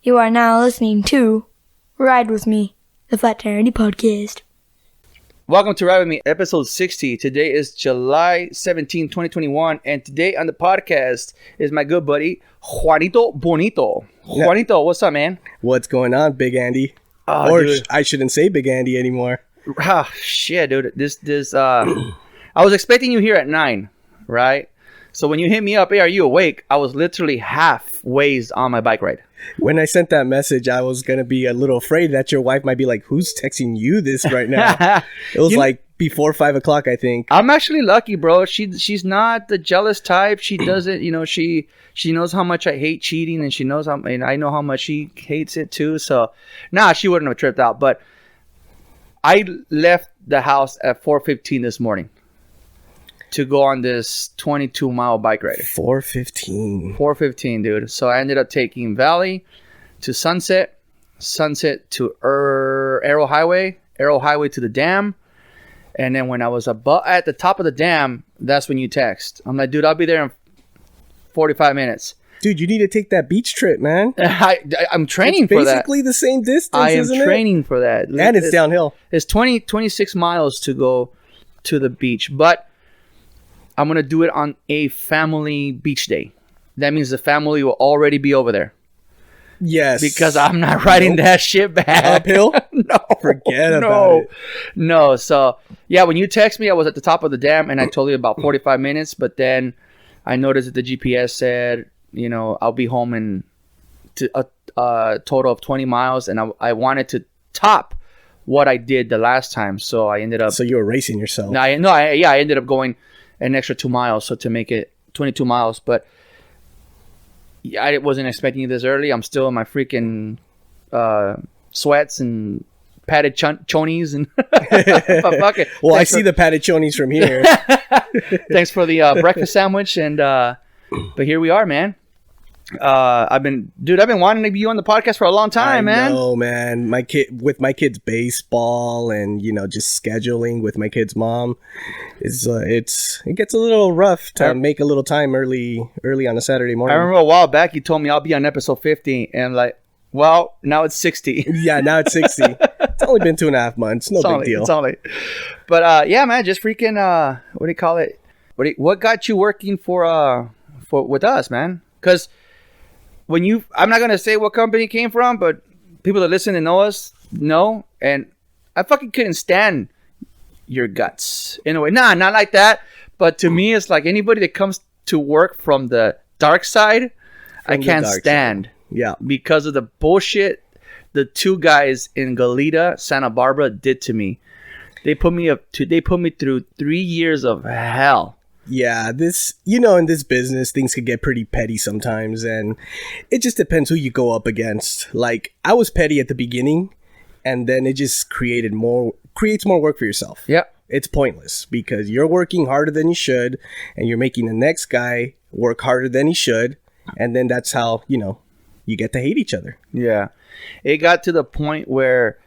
You are now listening to Ride With Me, the Flat Tire Andy podcast. Welcome to Ride With Me, episode 60. Today is July 17, 2021, and today on the podcast is my good buddy, Juanito Bonito. Juanito, what's up, man? What's going on, Big Andy? I shouldn't say Big Andy anymore. Ah, shit, dude. I was expecting you here at 9, right? So when you hit me up, hey, are you awake? I was literally halfway on my bike ride. When I sent that message, I was going to be a little afraid that your wife might be like, who's texting you this right now? It was like before 5 o'clock, I think. I'm actually lucky, bro. She's not the jealous type. She doesn't, she knows how much I hate cheating, and and I know how much she hates it too. So, she wouldn't have tripped out. But I left the house at 4:15 this morning to go on this 22-mile bike ride. 4:15, dude. So I ended up taking Valley to Sunset to Arrow Highway to the dam. And then when I was at the top of the dam, that's when you text. I'm like, dude, I'll be there in 45 minutes. Dude, you need to take that beach trip, man. I'm training for that. It's basically the same distance, isn't it? I am training for that. And it's downhill. It's 26 miles to go to the beach. But I'm going to do it on a family beach day. That means the family will already be over there. Yes. Because I'm not riding that shit back. Uphill? No. Forget about it. No. So, yeah, when you text me, I was at the top of the dam, and I told you about 45 minutes. But then I noticed that the GPS said, I'll be home in a total of 20 miles. And I wanted to top what I did the last time. So I ended up... So you were racing yourself. I ended up going an extra 2 miles, so to make it 22 miles. But I wasn't expecting it this early. I'm still in my freaking sweats and padded chonies and fuck it. Well, I see the padded chonies from here. Thanks for the breakfast sandwich, and but here we are, man. I've been wanting to be on the podcast for a long time, man. I know, man. My kids' baseball and just scheduling with my kid's mom it gets a little rough to make a little time early on a Saturday morning. I remember a while back you told me I'll be on episode 50, and well, now it's 60. Yeah, now it's 60. It's only been 2.5 months. Big deal. It's only. But yeah, man, just freaking what do you call it? What got you working for with us, man? Because I'm not gonna say what company it came from, but people that listen and know us know, and I fucking couldn't stand your guts in a way. Not like that, but to me, it's like anybody that comes to work from the dark side, I can't stand. Yeah, because of the bullshit the two guys in Goleta, Santa Barbara did to me. They put me through 3 years of hell. Yeah, in this business, things could get pretty petty sometimes, and it just depends who you go up against. Like, I was petty at the beginning, and then it just creates more work for yourself. Yeah. It's pointless because you're working harder than you should, and you're making the next guy work harder than he should, and then that's how, you get to hate each other. Yeah. It got to the point where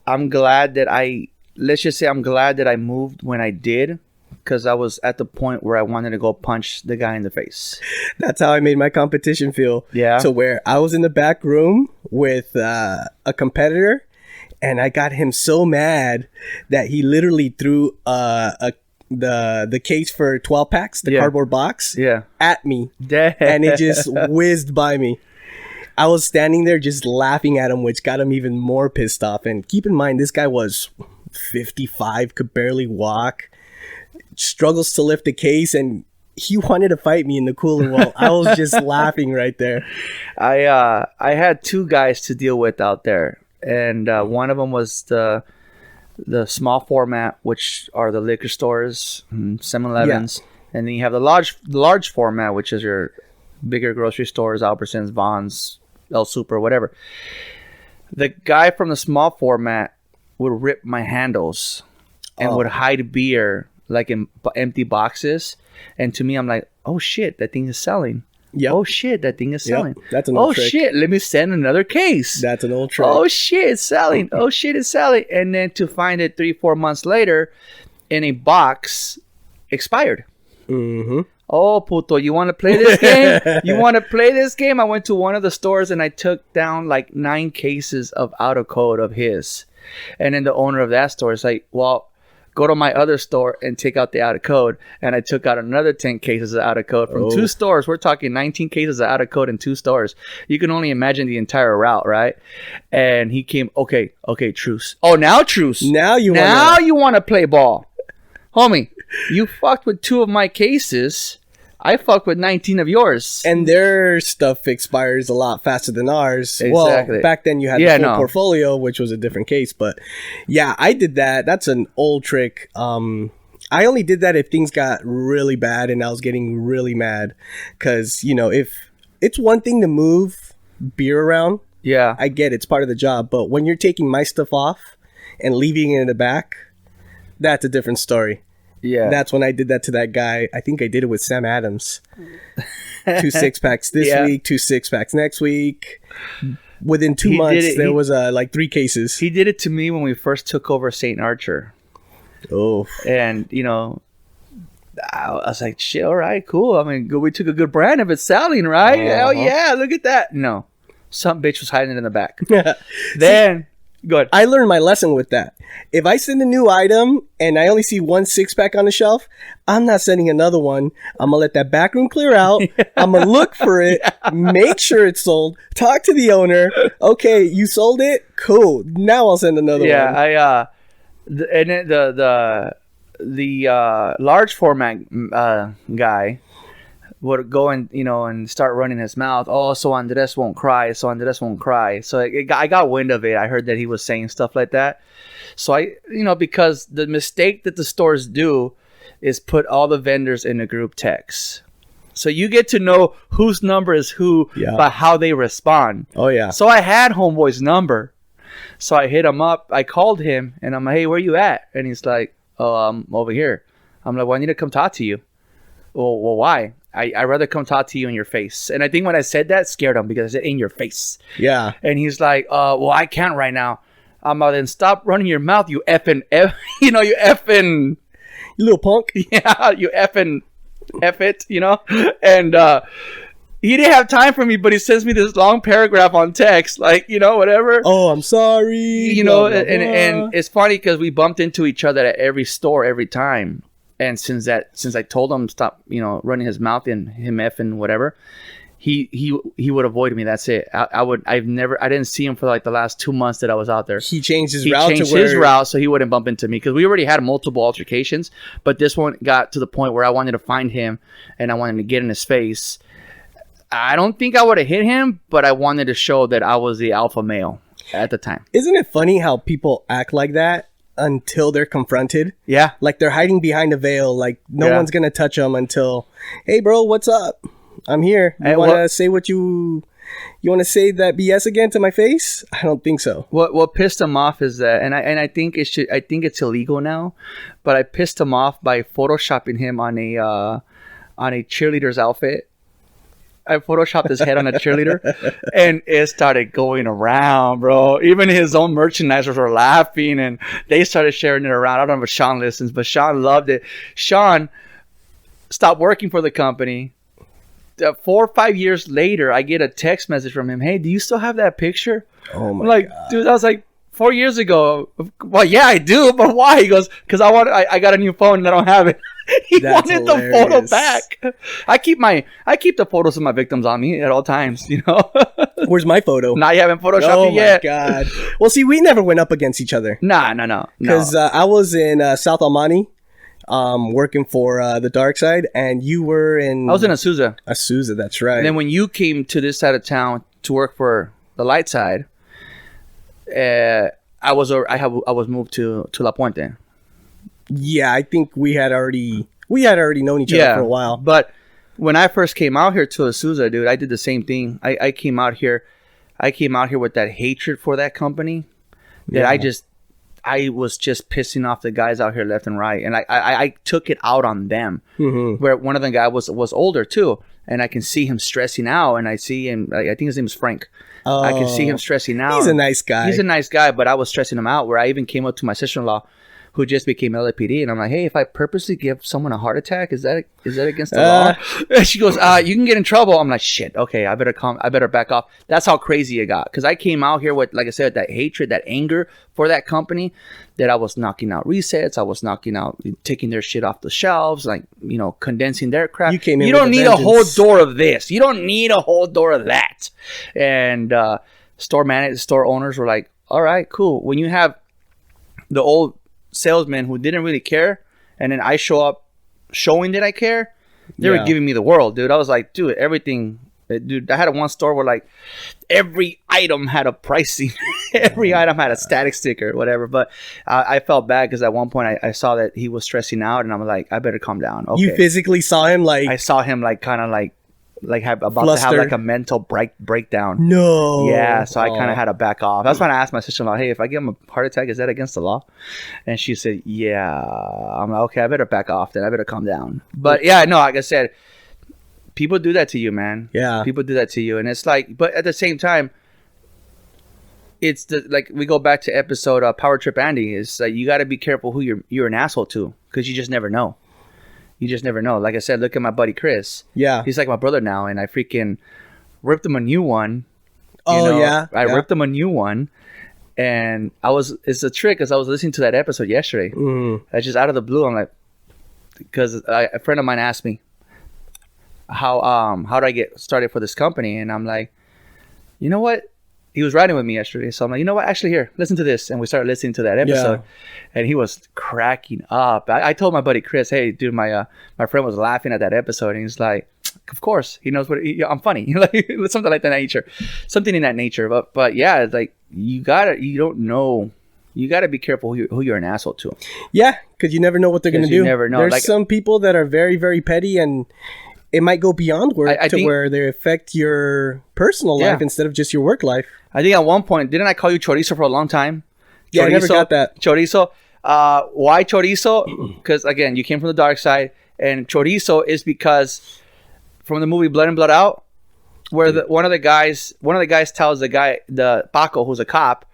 I'm glad that I moved when I did. Because I was at the point where I wanted to go punch the guy in the face. That's how I made my competition feel. Yeah. To where I was in the back room with a competitor, and I got him so mad that he literally threw the case for 12 packs, the cardboard box, at me. And it just whizzed by me. I was standing there just laughing at him, which got him even more pissed off. And keep in mind, this guy was 55, could barely walk. Struggles to lift the case, and he wanted to fight me in the cooler wall. I was just laughing right there. I had two guys to deal with out there, and one of them was the small format, which are the liquor stores, 7-Elevens, and then you have the large format, which is your bigger grocery stores, Albertsons, Vons, El Super, whatever. The guy from the small format would rip my handles and would hide beer like in empty boxes, and to me, I'm like, oh shit, that thing is selling. Yep. Oh shit, that thing is selling. Yep. That's an old trick. Oh shit, let me send another case. That's an old trick. Oh shit, it's selling. Oh shit, it's selling. And then to find it 3-4 months later in a box, expired. Mm-hmm. Oh, puto, you want to play this game? You want to play this game? I went to one of the stores and I took down like 9 cases of out of code of his. And then the owner of that store is like, well, go to my other store and take out the out of code. And I took out another 10 cases of out of code from 2 stores. We're talking 19 cases of out of code in 2 stores. You can only imagine the entire route, right? And he came, okay, truce. Oh, now truce. Now you want to play ball. Homie, you fucked with 2 of my cases. I fucked with 19 of yours. And their stuff expires a lot faster than ours. Exactly. Well, back then you had the full portfolio, which was a different case. But yeah, I did that. That's an old trick. I only did that if things got really bad and I was getting really mad. Because, you know, if it's one thing to move beer around. Yeah. I get it. It's part of the job. But when you're taking my stuff off and leaving it in the back, that's a different story. Yeah, that's when I did that to that guy. I think I did it with Sam Adams. 2 6-packs this week, 2 6-packs next week. Within 2 months, there was like 3 cases. He did it to me when we first took over St. Archer. Oh, and you know, I was like, shit, all right, cool. I mean, we took a good brand if it's selling, right? Hell yeah, look at that. No, some bitch was hiding it in the back. Then. Good. I learned my lesson with that. If I send a new item and I only see 1 6-pack on the shelf, I'm not sending another one. I'm going to let that back room clear out. I'm going to look for it, make sure it's sold, talk to the owner. Okay, you sold it? Cool. Now I'll send another one. Yeah, and then the large format guy would go and, you know, and start running his mouth. Oh, so Andres won't cry. So I got wind of it. I heard that he was saying stuff like that. So because the mistake that the stores do is put all the vendors in a group text. So you get to know whose number is who by how they respond. Oh, yeah. So I had Homeboy's number. So I hit him up. I called him and I'm like, hey, where you at? And he's like, oh, I'm over here. I'm like, well, I need to come talk to you. Well, why? I'd rather come talk to you in your face. And I think when I said that, scared him because I said in your face. Yeah. And he's like, well, I can't right now. I'm like, then stop running your mouth, you effing, you effing. You little punk. Yeah, you effing, F it, you know? And he didn't have time for me, but he sends me this long paragraph on text, like, you know, whatever. Oh, I'm sorry. You know, and it's funny because we bumped into each other at every store every time. And since I told him stop, you know, running his mouth and him effing whatever, he would avoid me. That's it. I didn't see him for like the last 2 months that I was out there. He changed his route so he wouldn't bump into me because we already had multiple altercations. But this one got to the point where I wanted to find him and I wanted to get in his face. I don't think I would have hit him, but I wanted to show that I was the alpha male at the time. Isn't it funny how people act like that until they're confronted? Yeah. Like they're hiding behind a veil. Like no one's going to touch them until, hey, bro, what's up? I'm here. You want to say what you want to say that BS again to my face? I don't think so. What pissed him off is that, and I think it's illegal now, but I pissed him off by photoshopping him on a cheerleader's outfit. I photoshopped his head on a cheerleader and it started going around, bro. Even his own merchandisers were laughing and they started sharing it around. I don't know if Sean listens, but Sean loved it. Sean stopped working for the company. 4 or 5 years later, I get a text message from him. Hey, do you still have that picture? Oh my God. Dude, I was like, 4 years ago. Well, yeah, I do, but why? He goes, because I got a new phone and I don't have it. He wanted hilarious. The photo back. I keep the photos of my victims on me at all times, you know. Where's my photo? Nah, you haven't photoshopped it yet. Oh my God. Well, see, we never went up against each other. No. Because I was in South Almani, working for the dark side, and you were in... I was in Azusa. Azusa, that's right. And then when you came to this side of town to work for the light side, I was moved to La Puente. Yeah, I think we had already known each other for a while. But when I first came out here to Azusa, dude, I did the same thing. I came out here with that hatred for that company that I was just pissing off the guys out here left and right, and I took it out on them. Mm-hmm. Where one of the guys was older too, and I can see him stressing out, and I see him. I think his name is Frank. Oh, I can see him stressing out. He's a nice guy. He's a nice guy, but I was stressing him out. Where I even came up to my sister-in-law who just became LAPD, and I'm like, hey, if I purposely give someone a heart attack, is that against the law? And she goes, you can get in trouble. I'm like, shit, okay, I better back off. That's how crazy it got, because I came out here with, like I said, that hatred, that anger for that company, that I was knocking out resets, I was taking their shit off the shelves, like, you know, condensing their crap. You don't need a whole door of this. You don't need a whole door of that. And store owners were like, all right, cool. When you have the old salesman who didn't really care, and then I show up showing that I care, they were giving me the world, dude. I was like, dude, everything, dude. I had one store where like every item had a pricing, every item had a static sticker, whatever. But I felt bad because at one point I saw that he was stressing out, and I'm like, I better calm down. Okay. You physically saw him like? I saw him like kind of like to have like a mental breakdown. No. Yeah, so I kind of had to back off. That's when I asked my sister-in-law, hey, if I give him a heart attack, is that against the law? And she said, yeah. I'm like, okay, I better back off then. I better calm down. But yeah, no, like I said, people do that to you, man. Yeah. People do that to you. And it's like, but at the same time, it's like we go back to episode Power Trip Andy. It's like you got to be careful who you're an asshole to, because you just never know. You just never know. Like I said, look at my buddy Chris. Yeah. He's like my brother now, and I freaking ripped him a new one. I ripped him a new one, and it's a trick because I was listening to that episode yesterday. I just out of the blue, I'm like, because a friend of mine asked me how do I get started for this company, and I'm like, you know what? He was riding with me yesterday, so I'm like, you know what? Actually, here, listen to this, and we started listening to that episode, and he was cracking up. I told my buddy Chris, hey, dude, my friend was laughing at that episode, and he's like, of course, he knows I'm funny, like something like that nature, something in that nature. But yeah, it's like you gotta be careful who you're an asshole to. Yeah, because you never know what they're gonna do. You never know. There's like, some people that are very, very petty, and it might go beyond work where they affect your personal life instead of just your work life. I think at one point, didn't I call you chorizo for a long time? Yeah, I never got that. Chorizo. Why chorizo? Because, again, you came from the dark side. And chorizo is because from the movie Blood In, Blood Out, where one of the guys tells the Paco, who's a cop,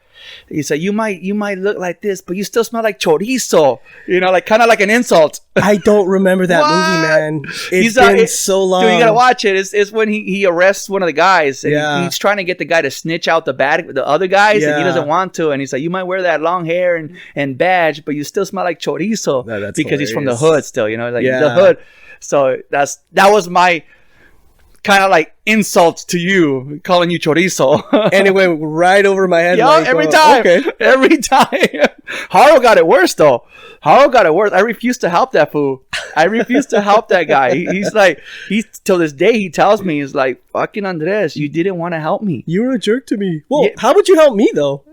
he said, you might look like this, but you still smell like chorizo. You know, like kind of like an insult. I don't remember that movie, man. It's been so long. Dude, you gotta watch it. It's when he arrests one of the guys, and he's trying to get the guy to snitch out the other guys, and he doesn't want to. And he's like, you might wear that long hair and badge, but you still smell like chorizo. No, that's because hilarious. He's from the hood still, you know, like the hood. So that was my kind of like insults to you, calling you chorizo. And it went right over my head. Yeah, like, every time. Okay. Every time. Haro got it worse though. I refuse to help that fool. I refuse to help that guy. He's till this day he tells me, he's like, fucking Andres, you didn't want to help me. You were a jerk to me. Well, how would you help me though?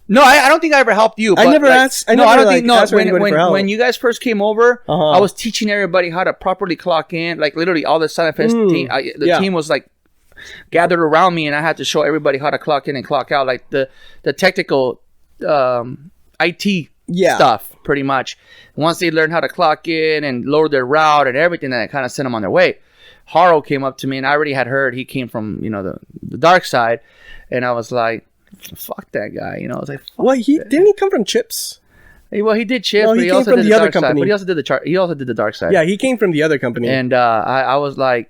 No, I don't think I ever helped you. But I never asked. When you guys first came over, I was teaching everybody how to properly clock in. Like literally, all the Sun FS team, team was like gathered around me, and I had to show everybody how to clock in and clock out, like the technical IT stuff, pretty much. Once they learned how to clock in and load their route and everything, then I kind of sent them on their way. Haro came up to me, and I already had heard he came from the dark side, and I was like, fuck that guy, I was like, well, didn't he come from Chips? Well, he did Chips, but he also did the other company. But he also did the dark side. Yeah, he came from the other company. And I was like,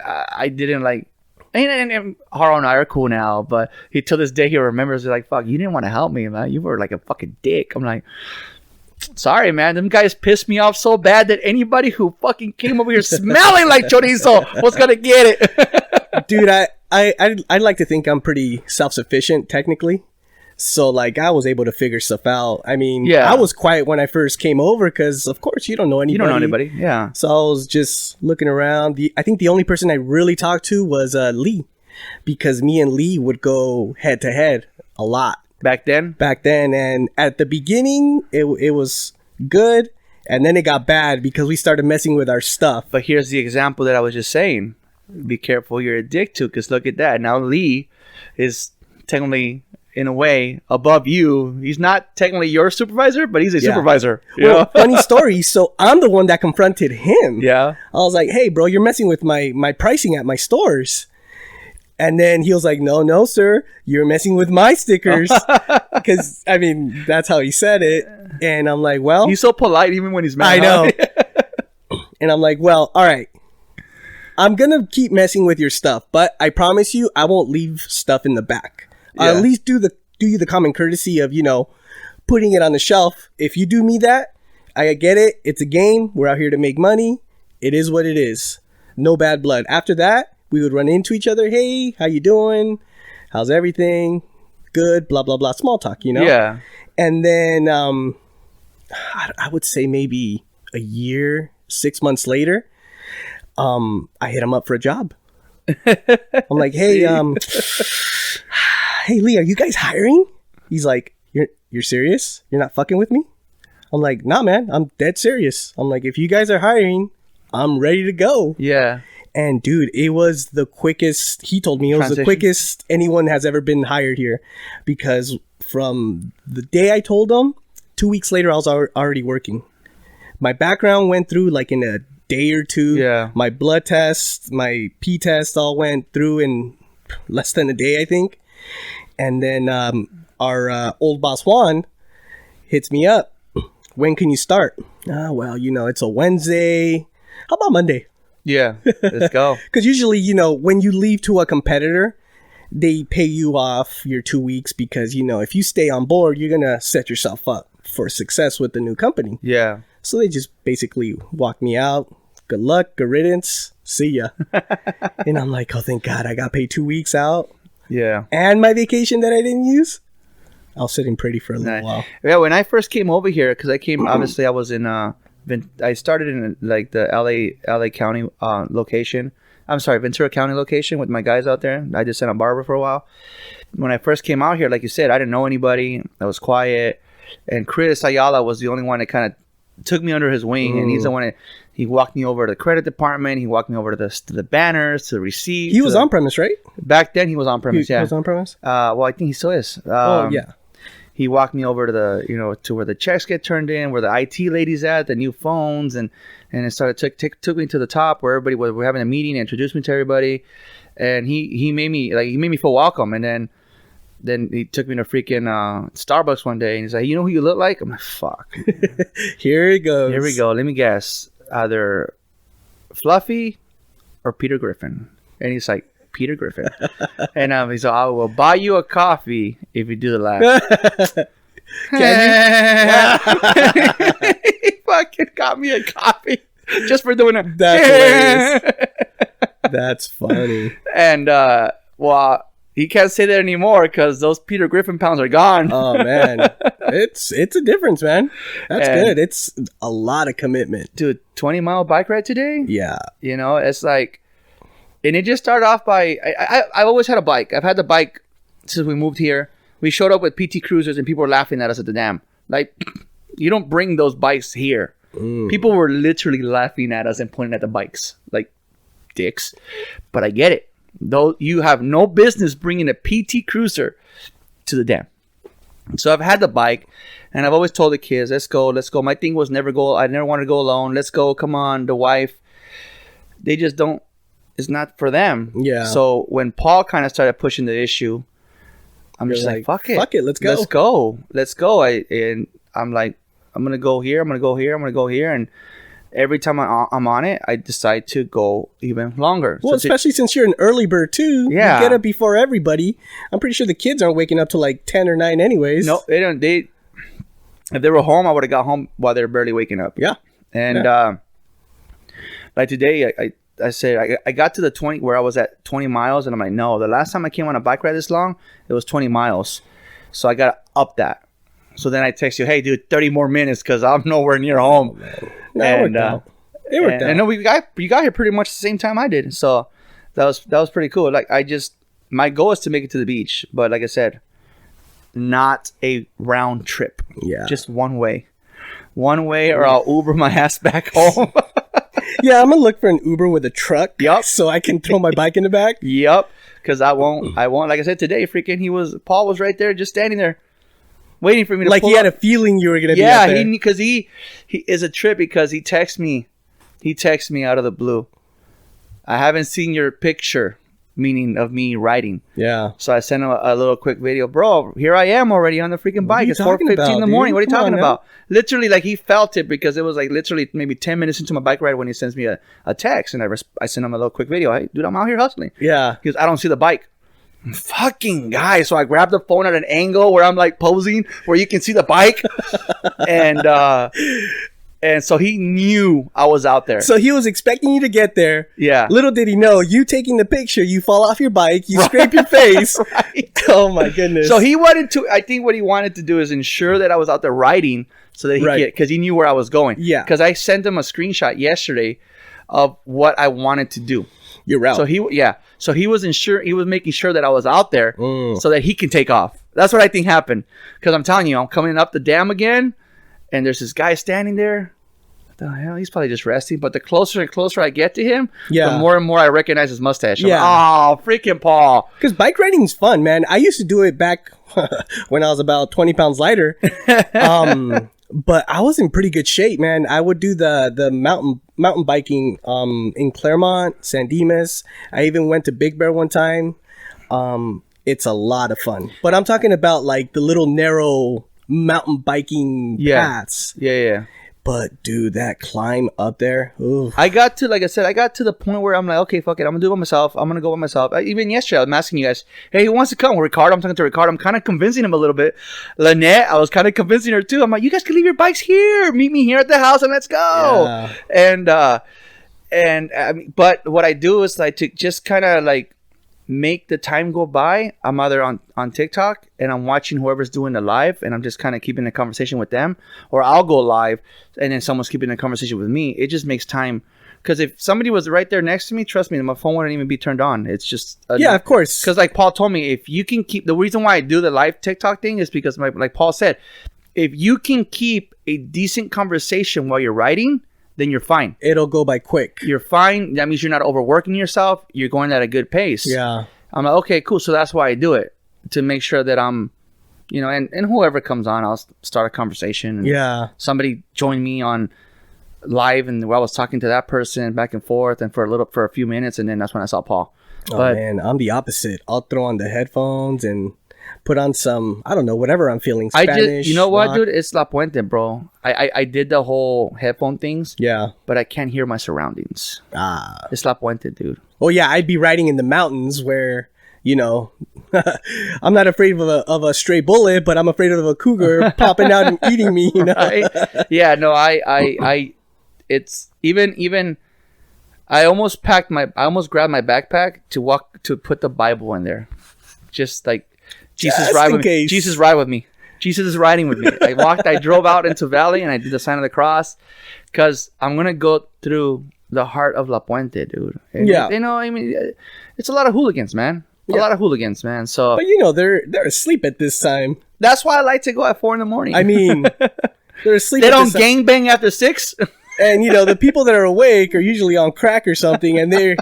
I didn't like, and Haro and I are cool now, but till this day he remembers, like, fuck, you didn't want to help me, man. You were like a fucking dick. I'm like, sorry, man. Them guys pissed me off so bad that anybody who fucking came over here smelling like chorizo was gonna get it. Dude, I'd like to think I'm pretty self-sufficient technically, so like I was able to figure stuff out. I mean, I was quiet when I first came over because of course you don't know anybody. Yeah. So I was just looking around. I think the only person I really talked to was Lee, because me and Lee would go head to head a lot back then. And at the beginning it was good, and then it got bad because we started messing with our stuff. But here's the example that I was just saying. Be careful you're a dick to, because look at that. Now Lee is technically, in a way, above you. He's not technically your supervisor, but he's a supervisor. Well, funny story. So I'm the one that confronted him. Yeah. I was like, hey, bro, you're messing with my pricing at my stores. And then he was like, no, sir, you're messing with my stickers. Because, I mean, that's how he said it. And I'm like, well. He's so polite even when he's mad. I know. And I'm like, well, all right. I'm going to keep messing with your stuff. But I promise you, I won't leave stuff in the back. Yeah. I'll at least do you the common courtesy of, putting it on the shelf. If you do me that, I get it. It's a game. We're out here to make money. It is what it is. No bad blood. After that, we would run into each other. Hey, how you doing? How's everything? Good. Blah, blah, blah. Small talk, Yeah. And then I would say maybe a year, 6 months later, I hit him up for a job. I'm like, hey, hey, Lee, are you guys hiring? He's like, you're serious? You're not fucking with me? I'm like, nah, man, I'm dead serious. I'm like, if you guys are hiring, I'm ready to go. Yeah. And dude, it was the quickest. He told me it was the quickest anyone has ever been hired here, because from the day I told him, 2 weeks later, I was already working. My background went through like in a day or two. Yeah. My blood test, my P test all went through in less than a day, I think. And then our old boss Juan hits me up. When can you start? Well, it's a Wednesday. How about Monday? Yeah, let's go. Because usually, when you leave to a competitor, they pay you off your 2 weeks because, if you stay on board, you're going to set yourself up for success with the new company. Yeah. So they just basically walk me out. Good luck, good riddance. See ya. And I'm like, oh, thank God I got paid 2 weeks out. Yeah. And my vacation that I didn't use. I was sitting pretty for a little while. Yeah, when I first came over here, because obviously I was in, I started in like the LA County location. I'm sorry, Ventura County location with my guys out there. I just Santa Barbara for a while. When I first came out here, like you said, I didn't know anybody. I was quiet. And Chris Ayala was the only one that kind of took me under his wing. And he's the one that, he walked me over to the credit department. He walked me over to the banners, to the receipts. He was on premise, right? Back then, he was on premise, yeah. He was on premise? Well, I think he still is. Yeah. He walked me over to to where the checks get turned in, where the IT lady's at, the new phones, and it started took me to the top where everybody was. We're having a meeting, introduced me to everybody, and he made me feel welcome. And then he took me to freaking Starbucks one day, and he's like, "You know who you look like?" I'm like, "Fuck." Here it goes. Here we go. Let me guess. Either Fluffy or Peter Griffin. And he's like, Peter Griffin. And he's like, I will buy you a coffee if you do the laugh. Can you? He fucking got me a coffee just for doing it. That's hilarious. That's funny. And well, he can't say that anymore because those Peter Griffin pounds are gone. Oh man, it's a difference, man. That's good. It's a lot of commitment, dude. 20-mile bike ride today. Yeah, it's like, and it just started off by I've always had a bike. I've had the bike since we moved here. We showed up with PT Cruisers and people were laughing at us at the dam. Like, you don't bring those bikes here. People were literally laughing at us and pointing at the bikes like dicks. But I get it. Though you have no business bringing a PT Cruiser to the dam. So I've had the bike, and I've always told the kids, let's go. My thing was never go. I never wanted to go alone. Let's go. Come on. The wife, they just don't. It's not for them. Yeah. So when Paul kind of started pushing the issue, I'm just like, fuck it. Let's go. I'm like, I'm gonna go here. I'm gonna go here. And every time I'm on it, I decide to go even longer. Well, so especially since you're an early bird too. Yeah. You get up before everybody. I'm pretty sure the kids aren't waking up till like 10 or 9 anyways. No, they don't. If they were home, I would have got home while they were barely waking up. Yeah. And like today, I said I got to the 20 where I was at 20 miles, and I'm like, no. The last time I came on a bike ride this long, it was 20 miles. So I got to up that. So then I text you, hey, dude, 30 more minutes because I'm nowhere near home. It worked out. I know you got here pretty much the same time I did. So that was pretty cool. Like, my goal is to make it to the beach. But like I said, not a round trip. Yeah. Just one way. One way, or I'll Uber my ass back home. Yeah, I'm going to look for an Uber with a truck. Yep. So I can throw my bike in the back. Yep. Because I won't. Like I said today, Paul was right there just standing there waiting for me to like pull he had up. A feeling you were going to be up there. Yeah, because he is a trip because he texts me out of the blue. I haven't seen your picture meaning of me riding. Yeah. So I sent him a little quick video. Bro, here I am already on the freaking bike. It's 4:15 in the morning. What are you talking about? Literally, like, he felt it because it was like literally maybe 10 minutes into my bike ride when he sends me a text, and I sent him a little quick video. Hey, dude, I'm out here hustling. Yeah. Because I don't see the bike. Fucking guy. So I grabbed the phone at an angle where I'm like posing where you can see the bike. And so he knew I was out there. So he was expecting you to get there. Yeah. Little did he know, you taking the picture, you fall off your bike, you scrape your face. Right. Oh my goodness. So he wanted to, I think what he wanted to do is ensure that I was out there riding so that he could, because he knew where I was going. Yeah. Because I sent him a screenshot yesterday of what I wanted to do. Your route. So he was making sure that I was out there so that he can take off. That's what I think happened. Because I'm telling you, I'm coming up the dam again, and there's this guy standing there. What the hell? He's probably just resting. But the closer and closer I get to him, the more and more I recognize his mustache. I'm like, oh, freaking Paul. Because bike riding is fun, man. I used to do it back when I was about 20 pounds lighter. But I was in pretty good shape, man. I would do the mountain biking in Claremont, San Dimas. I even went to Big Bear one time. It's a lot of fun. But I'm talking about like the little narrow mountain biking paths. Yeah. But dude, that climb up there. Ooh. I got to the point where I'm like, okay, fuck it. I'm going to do it by myself. I'm going to go by myself. Even yesterday, I was asking you guys, hey, who wants to come? Ricardo, I'm talking to Ricardo. I'm kind of convincing him a little bit. Lynette, I was kind of convincing her too. I'm like, you guys can leave your bikes here. Meet me here at the house and let's go. Yeah. But what I do is like to just kind of like make the time go by. I'm either on TikTok and I'm watching whoever's doing the live and I'm just kind of keeping a conversation with them, or I'll go live and then someone's keeping a conversation with me. It just makes time, because if somebody was right there next to me, trust me, my phone wouldn't even be turned on. It's just of course, because like Paul told me, if you can keep, the reason why I do the live TikTok thing is because like Paul said, if you can keep a decent conversation while you're writing, then you're fine. It'll go by quick. You're fine. That means you're not overworking yourself. You're going at a good pace. Yeah. I'm like, okay, cool. So that's why I do it, to make sure that I'm, and whoever comes on, I'll start a conversation. And somebody joined me on live, and I was talking to that person back and forth, and for a few minutes, and then that's when I saw Paul. But man, I'm the opposite. I'll throw on the headphones and put on some, I don't know, whatever I'm feeling. Spanish. You know what, dude? It's La Puente, bro. I did the whole headphone things. Yeah. But I can't hear my surroundings. It's La Puente, dude. Well, yeah, I'd be riding in the mountains where, I'm not afraid of a stray bullet, but I'm afraid of a cougar popping out and eating me, Right? Yeah, no, it's even, I almost grabbed my backpack to put the Bible in there. Just like, Jesus ride with me. Jesus ride with me. Jesus is riding with me. I drove out into Valley and I did the sign of the cross, because I'm going to go through the heart of La Puente, dude. And it's a lot of hooligans, man. A lot of hooligans, man. So, but they're asleep at this time. That's why I like to go at 4 a.m. I mean, they're asleep. They don't gangbang after 6. And the people that are awake are usually on crack or something, and they're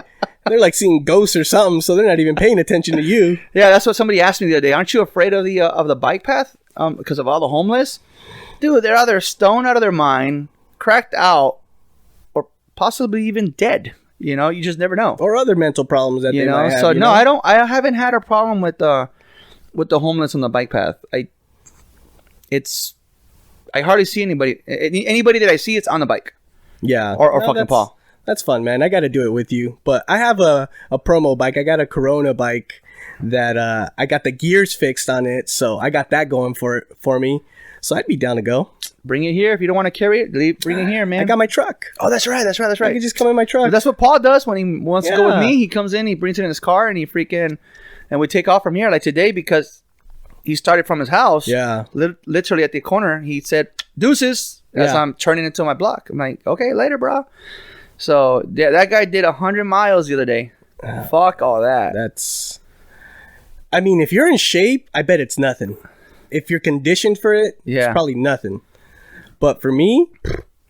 like seeing ghosts or something, so they're not even paying attention to you. Yeah, that's what somebody asked me the other day. Aren't you afraid of the bike path because of all the homeless? Dude, they're either stoned out of their mind, cracked out, or possibly even dead. You just never know. Or other mental problems that they might have. So no, I haven't had a problem with the homeless on the bike path. I hardly see anybody that I see. It's on the bike. Yeah, or fucking Paul. That's fun, man. I got to do it with you. But I have a promo bike. I got a Corona bike that I got the gears fixed on it, so I got that going for me. So I'd be down to go. Bring it here. If you don't want to carry it, bring it here, man. I got my truck. Oh, that's right. I can just come in my truck. That's what Paul does when he wants to go with me. He comes in, he brings it in his car, and and we take off from here. Like today, because he started from his house. Yeah. Literally at the corner, he said, deuces, as I'm turning into my block. I'm like, okay, later, bro. So, yeah, that guy did 100 miles the other day. Fuck all that. I mean, if you're in shape, I bet it's nothing. If you're conditioned for it, it's probably nothing. But for me,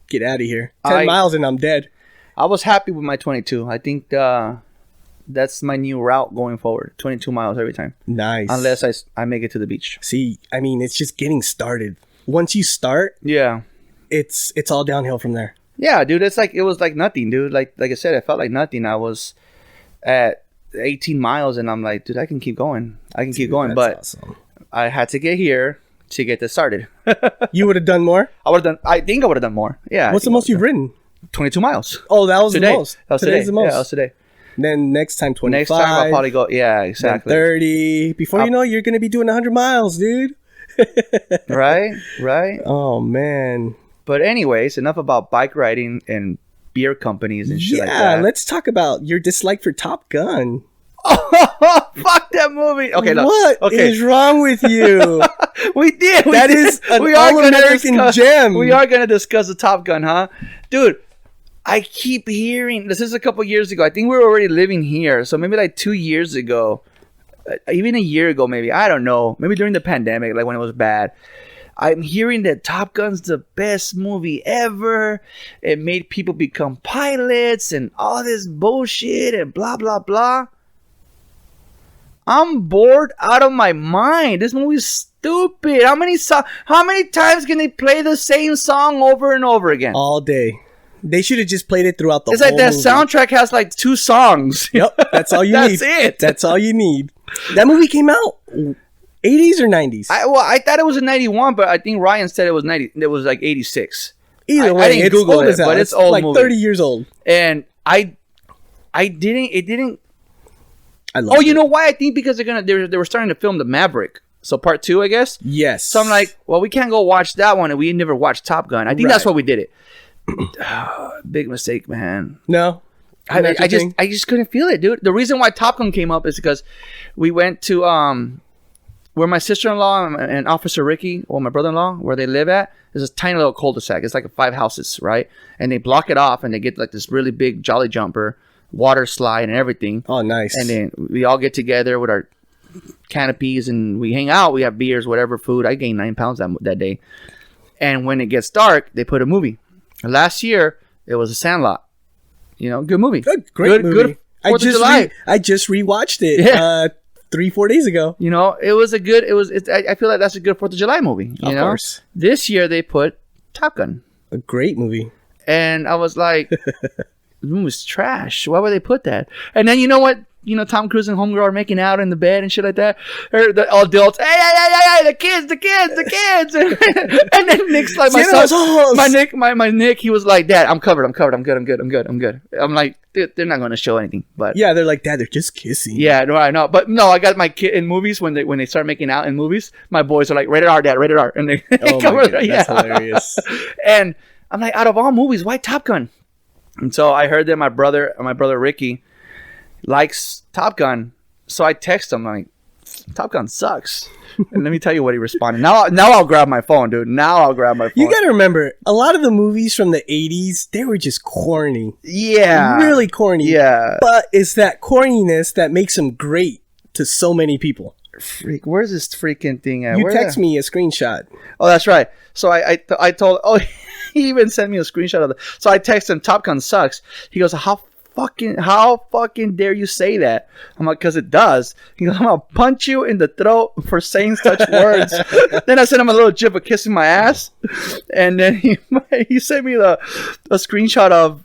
get out of here. 10 miles and I'm dead. I was happy with my 22. I think that's my new route going forward. 22 miles every time. Nice. Unless I make it to the beach. See, I mean, it's just getting started. Once you start, it's all downhill from there. Yeah, dude, it was like nothing, dude. Like I said, I felt like nothing. I was at 18 miles, and I'm like, dude, I can keep going. But awesome. I had to get here to get this started. You would have done more? I think I would have done more. Yeah. What's the most you've ridden? 22 miles. Oh, that was today. The most. That was Today's today. the most. Yeah, that was today. Then next time 25. Next time I'll probably go. Yeah, exactly. 30. Before you know, you're gonna be doing 100 miles, dude. Right. Oh man. But anyways, enough about bike riding and beer companies and shit like that. Yeah, let's talk about your dislike for Top Gun. Oh, fuck that movie. Okay, look. What is wrong with you? We did. That is an all-American gem. We are going to discuss the Top Gun, huh? Dude, I keep hearing, this is a couple years ago. I think we were already living here. So maybe like 2 years ago, even a year ago, maybe. I don't know. Maybe during the pandemic, like when it was bad. I'm hearing that Top Gun's the best movie ever. It made people become pilots and all this bullshit and blah, blah, blah. I'm bored out of my mind. This movie's stupid. How many times can they play the same song over and over again? All day. They should have just played it throughout the whole movie. It's like that soundtrack has like 2 songs. Yep, that's all you need. That's it. That's all you need. That movie came out 80s or 90s? I thought it was in 91, but I think Ryan said it was 90. It was like 86. Either way, I didn't Google it, but it's old like movie. 30 years old. And I didn't. I love it. You know why? I think because they were starting to film the Maverick. So part 2, I guess. Yes. So I'm like, well, we can't go watch that one, and we never watched Top Gun. I think that's why we did it. Big mistake, man. No. I just couldn't feel it, dude. The reason why Top Gun came up is because we went to where my sister-in-law and Officer Ricky, or my brother-in-law, where they live at. There's a tiny little cul-de-sac. It's like 5 houses, right? And they block it off, and they get like this really big Jolly Jumper, water slide, and everything. Oh, nice. And then we all get together with our canopies, and we hang out. We have beers, whatever, food. I gained 9 pounds that day. And when it gets dark, they put a movie. Last year, it was a Sandlot. You know, good movie. Great movie. I just rewatched it 3-4 days ago. You know, I feel like that's a good 4th of July movie. You know? Of course. This year they put Top Gun. A great movie. And I was like, this movie's trash. Why would they put that? And then you know what? You know, Tom Cruise and Homegirl are making out in the bed and shit like that. Or the adults, hey, the kids. And then Nick's like, my Nick, he was like, Dad, I'm covered. I'm good. I'm like, they're not going to show anything. But yeah, they're like, Dad, they're just kissing. Yeah, no, I know. But no, I got my kid in movies when they start making out in movies. My boys are like, rated R, Dad, rated R, and they cover it. Yeah, that's hilarious. And I'm like, out of all movies, why Top Gun? And so I heard that my brother Ricky likes Top Gun, so I text him like, Top Gun sucks. And let me tell you what he responded. Now I'll grab my phone, dude. You gotta remember, a lot of the movies from the 80s, they were just corny. Yeah. Really corny. Yeah. But it's that corniness that makes them great to so many people. Freak, where's this freaking thing at? You text me a screenshot. Oh, that's right. So I told, he even sent me a screenshot of it. So I texted him, Top Gun sucks. He goes, how fucking dare you say that? I'm like, because it does. He goes, I'm gonna punch you in the throat for saying such words. Then I sent him a little gif of kissing my ass, and then he sent me a screenshot of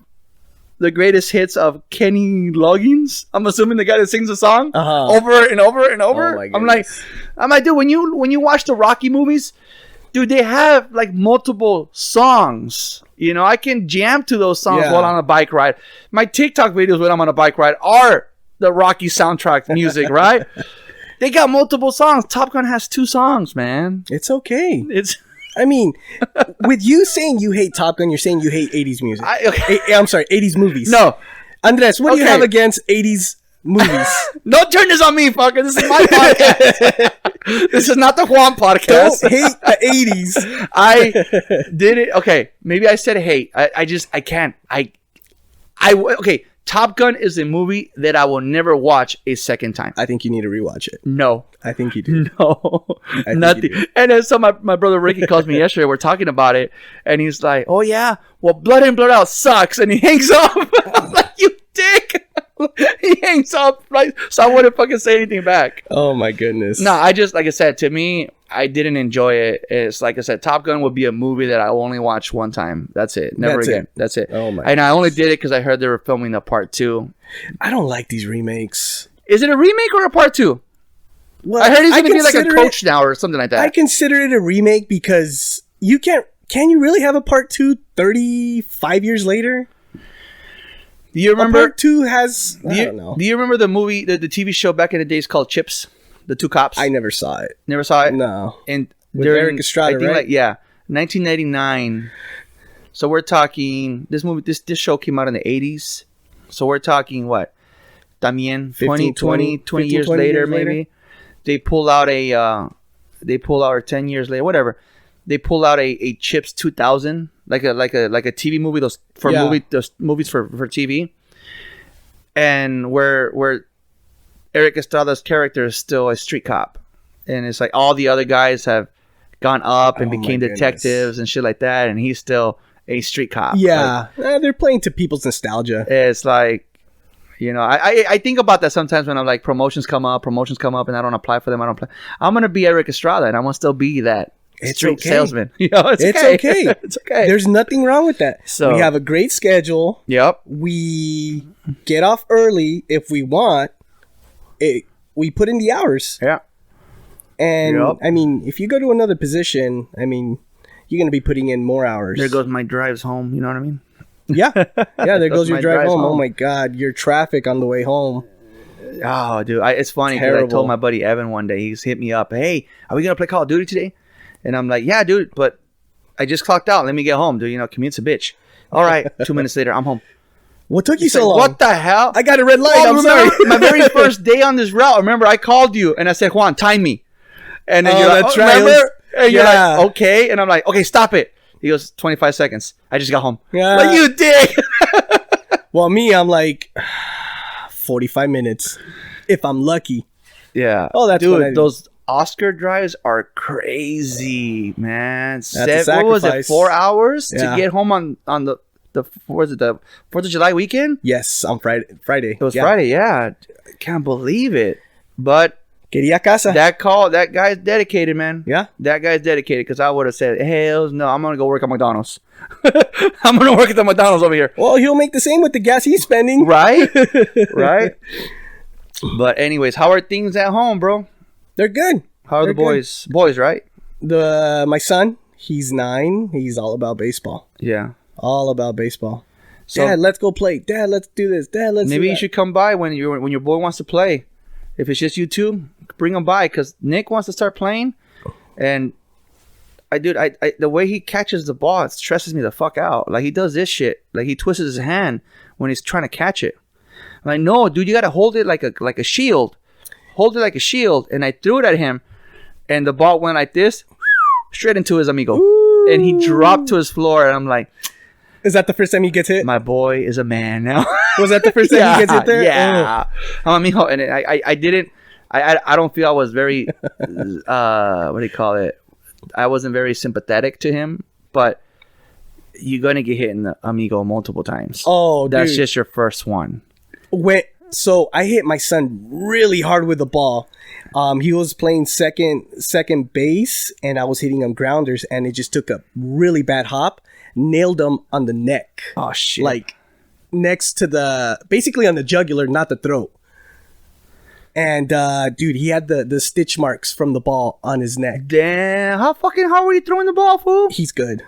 the greatest hits of Kenny Loggins. I'm assuming the guy that sings the song over and over and over. Oh, I'm like, dude, when you watch the Rocky movies, dude, they have like multiple songs. You know, I can jam to those songs while on a bike ride. My TikTok videos when I'm on a bike ride are the Rocky soundtrack music, right? They got multiple songs. Top Gun has 2 songs, man. It's okay. I mean, with you saying you hate Top Gun, you're saying you hate 80s music. I'm sorry, 80s movies. No. Andres, what do you have against 80s movies? Don't turn this on me, fucker. This is my podcast. This is not the Juan podcast. Don't hate the 80s. I did it. Okay, maybe I said hate. I can't. Okay, Top Gun is a movie that I will never watch a second time. I think you need to rewatch it. No. I think you do. No. Nothing. And then so my brother Ricky calls me yesterday. We're talking about it. And he's like, oh, yeah. Well, Blood In, Blood Out sucks. And he hangs up. I'm like, you dick. He hangs up, right? So I wouldn't fucking say anything back. Oh my goodness. No, I just, like I said, to me, I didn't enjoy it. It's like I said, Top Gun would be a movie that I only watch one time. That's it. Never again. That's it. Oh my. And I only did it because I heard they were filming the part 2. I don't like these remakes. Is it a remake or a part 2? Well, I heard he's going to be like a coach now or something like that. I consider it a remake because you can't. Can you really have a part 2 35 years later? Do you remember? Part 2 has. I don't know. Do you remember the movie, the TV show back in the days called Chips? The 2 cops. I never saw it. Never saw it? No. And with Eric Estrada, right? 1999. So we're talking. This movie, this show came out in the 80s. So we're talking what? También 20 years later, maybe. They pull out or 10 years later, whatever. They pull out a Chips 2000, like a TV movie, those movies for TV. And where Eric Estrada's character is still a street cop. And it's like all the other guys have gone up and became detectives and shit like that, and he's still a street cop. Yeah. Like, they're playing to people's nostalgia. It's like, you know, I think about that sometimes when I'm like, promotions come up and I don't apply for them. I'm going to be Eric Estrada and I'm going to still be that street salesman. You know, it's okay. It's okay. There's nothing wrong with that. So we have a great schedule. Yep. We get off early if we want. We put in the hours. Yeah. And I mean, if you go to another position, I mean, you're going to be putting in more hours. There goes my drives home. You know what I mean? Yeah. There goes your drive home. Oh my God, your traffic on the way home. Oh, dude, it's funny because I told my buddy Evan one day, he's hit me up, hey, are we gonna play Call of Duty today? And I'm like, yeah, dude, but I just clocked out. Let me get home, dude. You know, commute's a bitch. All right, 2 minutes later, I'm home. What took you so long? What the hell? I got a red light. I'm sorry. My very first day on this route, remember, I called you and I said, Juan, time me. And then you're like, remember? And you're like, okay. And I'm like, okay, stop it. He goes, 25 seconds. I just got home. Yeah. Like, you dick. Well, me, I'm like, 45 minutes. If I'm lucky. Yeah. Oh, that's dude, those Oscar drives are crazy, man. What was it, 4 hours to get home on the the 4th of July weekend? Yes, on Friday. It was Friday, yeah. I can't believe it. But quería casa. That guy's dedicated, man. Yeah. That guy's dedicated because I would have said, hell no, I'm going to go work at McDonald's. I'm going to work at the McDonald's over here. Well, he'll make the same with the gas he's spending. Right? Right? But anyways, how are things at home, bro? They're good. How are the boys? Good. Boys, right? My son, he's 9. He's all about baseball. Yeah. All about baseball. So, Dad, let's go play. Dad, let's do this. Dad, let's do that. Maybe you should come by when your boy wants to play. If it's just you two, bring him by because Nick wants to start playing. And the way he catches the ball, it stresses me the fuck out. Like he does this shit. Like he twists his hand when he's trying to catch it. I'm like, no, dude, you got to hold it like a shield. Hold it like a shield. And I threw it at him. And the ball went like this, straight into his amigo. Ooh. And he dropped to his floor. And I'm like, is that the first time he gets hit? My boy is a man now. Was that the first time he gets hit there? Yeah. Oh. Amigo, and I didn't. I don't feel I was very. What do you call it? I wasn't very sympathetic to him, but you're gonna get hit in the amigo multiple times. Oh, that's just your first one. So I hit my son really hard with the ball. He was playing second base, and I was hitting him grounders, and it just took a really bad hop, nailed him on the neck. Oh shit! Like next to basically on the jugular, not the throat. And dude, he had the stitch marks from the ball on his neck. Damn! How were you throwing the ball, fool? He's good.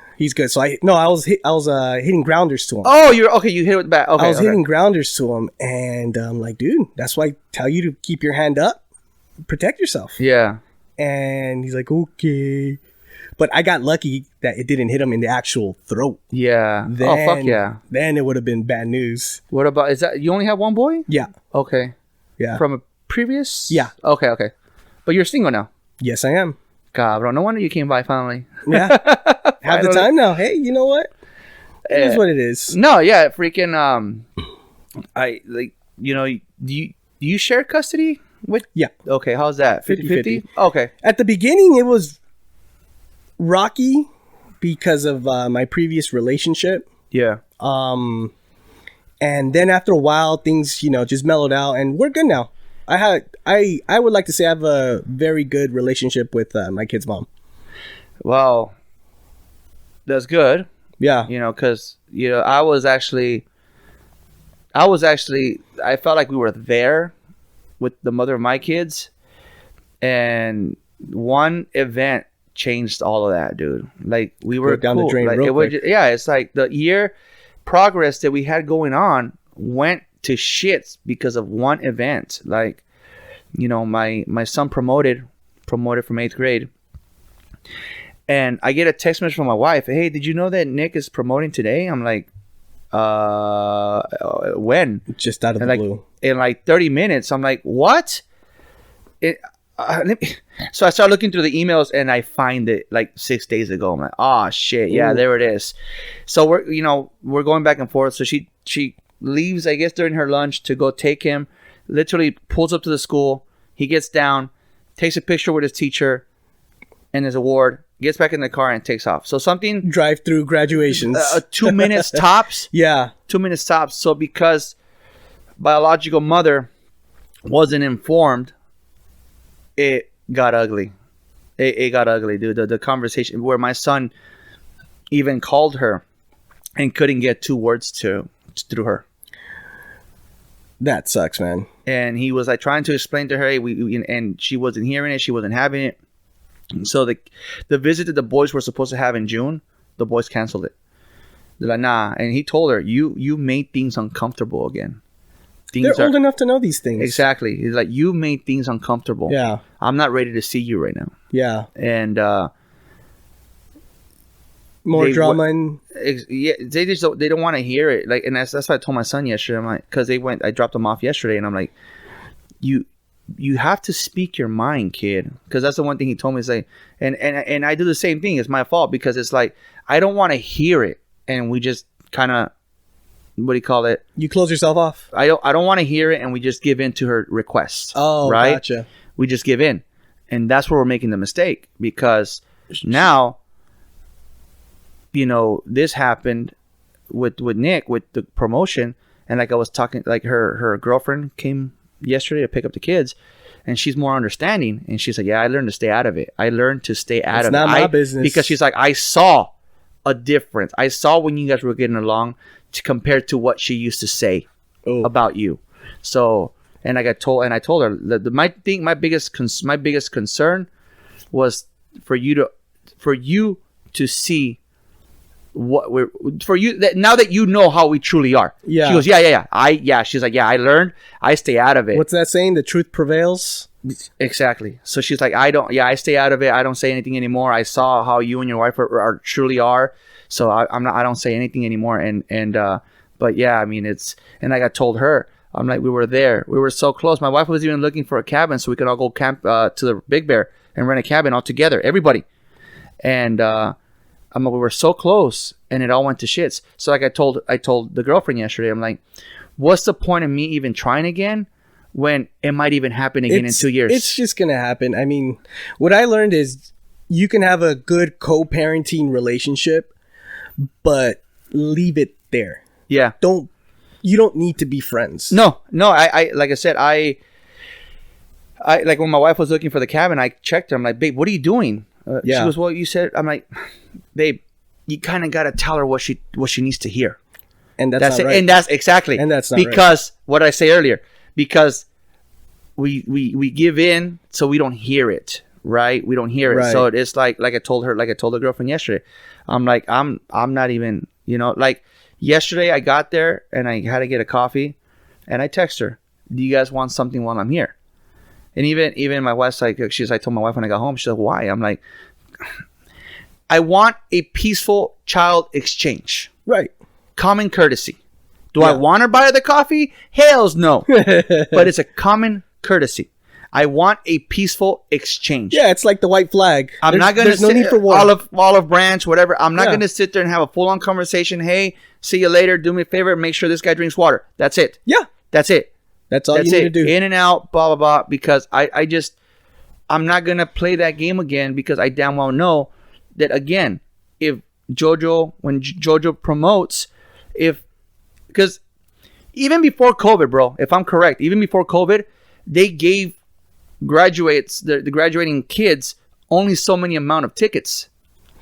So I was hitting grounders to him. Oh, you hit it with the bat. Okay, I was hitting grounders to him, and I'm like, dude, that's why I tell you to keep your hand up, protect yourself. Yeah. And he's like, okay, but I got lucky that it didn't hit him in the actual throat. Yeah. Fuck yeah. Then it would have been bad news. What about, is that, you only have one boy? Yeah. Okay. Yeah. From a previous? Yeah. Okay. But you're single now? Yes, I am. God, bro, no wonder you came by finally. Yeah. Have the time now. Hey, you know what? It is what it is. No, yeah, freaking I like, you know, do you share custody with? Yeah. Okay, how's that? 50-50? Okay. At the beginning it was rocky because of my previous relationship. Yeah. And then after a while things, just mellowed out and we're good now. I would like to say I have a very good relationship with my kid's mom. Well, that's good. Yeah. Because, I felt like we were there with the mother of my kids, and one event changed all of that, dude. Like, we were down cool. the drain Like, real quick. it's like the year progress that we had going on went to shits because of one event. Like, you know, my son promoted from 8th grade, and I get a text message from my wife. Hey, did you know that Nick is promoting today? I'm like, when? Just out of the blue. In like 30 minutes. I'm like, what? So I start looking through the emails, and I find it like 6 days ago. I'm like, oh shit, yeah, there it is. So we're going back and forth. So she leaves, I guess, during her lunch to go take him. Literally pulls up to the school. He gets down, takes a picture with his teacher and his award, gets back in the car and takes off. So something drive-through graduations. 2 minutes tops. Yeah. 2 minutes tops. So because biological mother wasn't informed, it got ugly. It got ugly, dude. The conversation where my son even called her and couldn't get 2 words through her. That sucks, man. And he was like trying to explain to her, hey, and she wasn't hearing it. She wasn't having it. So the visit that the boys were supposed to have in June, the boys canceled it. They're like, nah. And he told her, you made things uncomfortable again. They're old enough to know these things. Exactly. He's like, you made things uncomfortable. Yeah. I'm not ready to see you right now. Yeah. And more drama and they don't want to hear it. Like, and that's what I told my son yesterday. I'm like, because I dropped them off yesterday, and I'm like, you have to speak your mind, kid, because that's the one thing he told me. Is like, and I do the same thing. It's my fault, because it's like I don't want to hear it, and we just kind of, what do you call it? You close yourself off. I don't want to hear it, and we just give in to her requests. Oh, right? Gotcha. We just give in, and that's where we're making the mistake, because now, you know, this happened with Nick with the promotion, and like I was talking, like her girlfriend came yesterday to pick up the kids, and she's more understanding, and she's like, yeah, I learned to stay out of it. I learned to stay out of it. It's not my business. Because she's like, I saw a difference. I saw when you guys were getting along compared to what she used to say about you. So, and I told her that my biggest concern was for you to see that now that you know how we truly are. Yeah. She goes, yeah. She's like, yeah, I learned. I stay out of it. What's that saying? The truth prevails. Exactly. So she's like, I stay out of it. I don't say anything anymore. I saw how you and your wife are truly are. So I don't say anything anymore. And but yeah, I mean, and like I told her, I'm like, we were there. We were so close. My wife was even looking for a cabin so we could all go camp to the Big Bear and rent a cabin all together, everybody. And we were so close, and it all went to shits. So like I told the girlfriend yesterday, I'm like, what's the point of me even trying again when it might even happen again in 2 years? It's just going to happen. I mean, what I learned is you can have a good co-parenting relationship, but leave it there. Yeah. You don't need to be friends. No. I like I said, I like when my wife was looking for the cabin, I checked her. I'm like, babe, what are you doing? She goes, well, you said. I'm like, babe, you kind of got to tell her what she needs to hear. And that's not it. right. And that's exactly. And that's not because right. What I say earlier, because we give in so we don't hear it, right? We don't hear it. Right. So it's like I told the girlfriend yesterday. I'm like, I'm not even, like yesterday I got there and I had to get a coffee, and I text her, do you guys want something while I'm here? And even my wife's like, I told my wife when I got home, she's like, why? I'm like, I want a peaceful child exchange. Right. Common courtesy. Do I want her to buy the coffee? Hells no. But it's a common courtesy. I want a peaceful exchange. Yeah, it's like the white flag. There's no need for war. Olive branch, whatever. I'm not going to sit there and have a full-on conversation. Hey, see you later. Do me a favor. Make sure this guy drinks water. That's it. Yeah. That's it. That's all you need to do. In and out, blah, blah, blah. Because I'm not going to play that game again, because I damn well know that, again, when Jojo promotes, because even before COVID, bro, if I'm correct, even before COVID, they gave the graduating kids only so many amount of tickets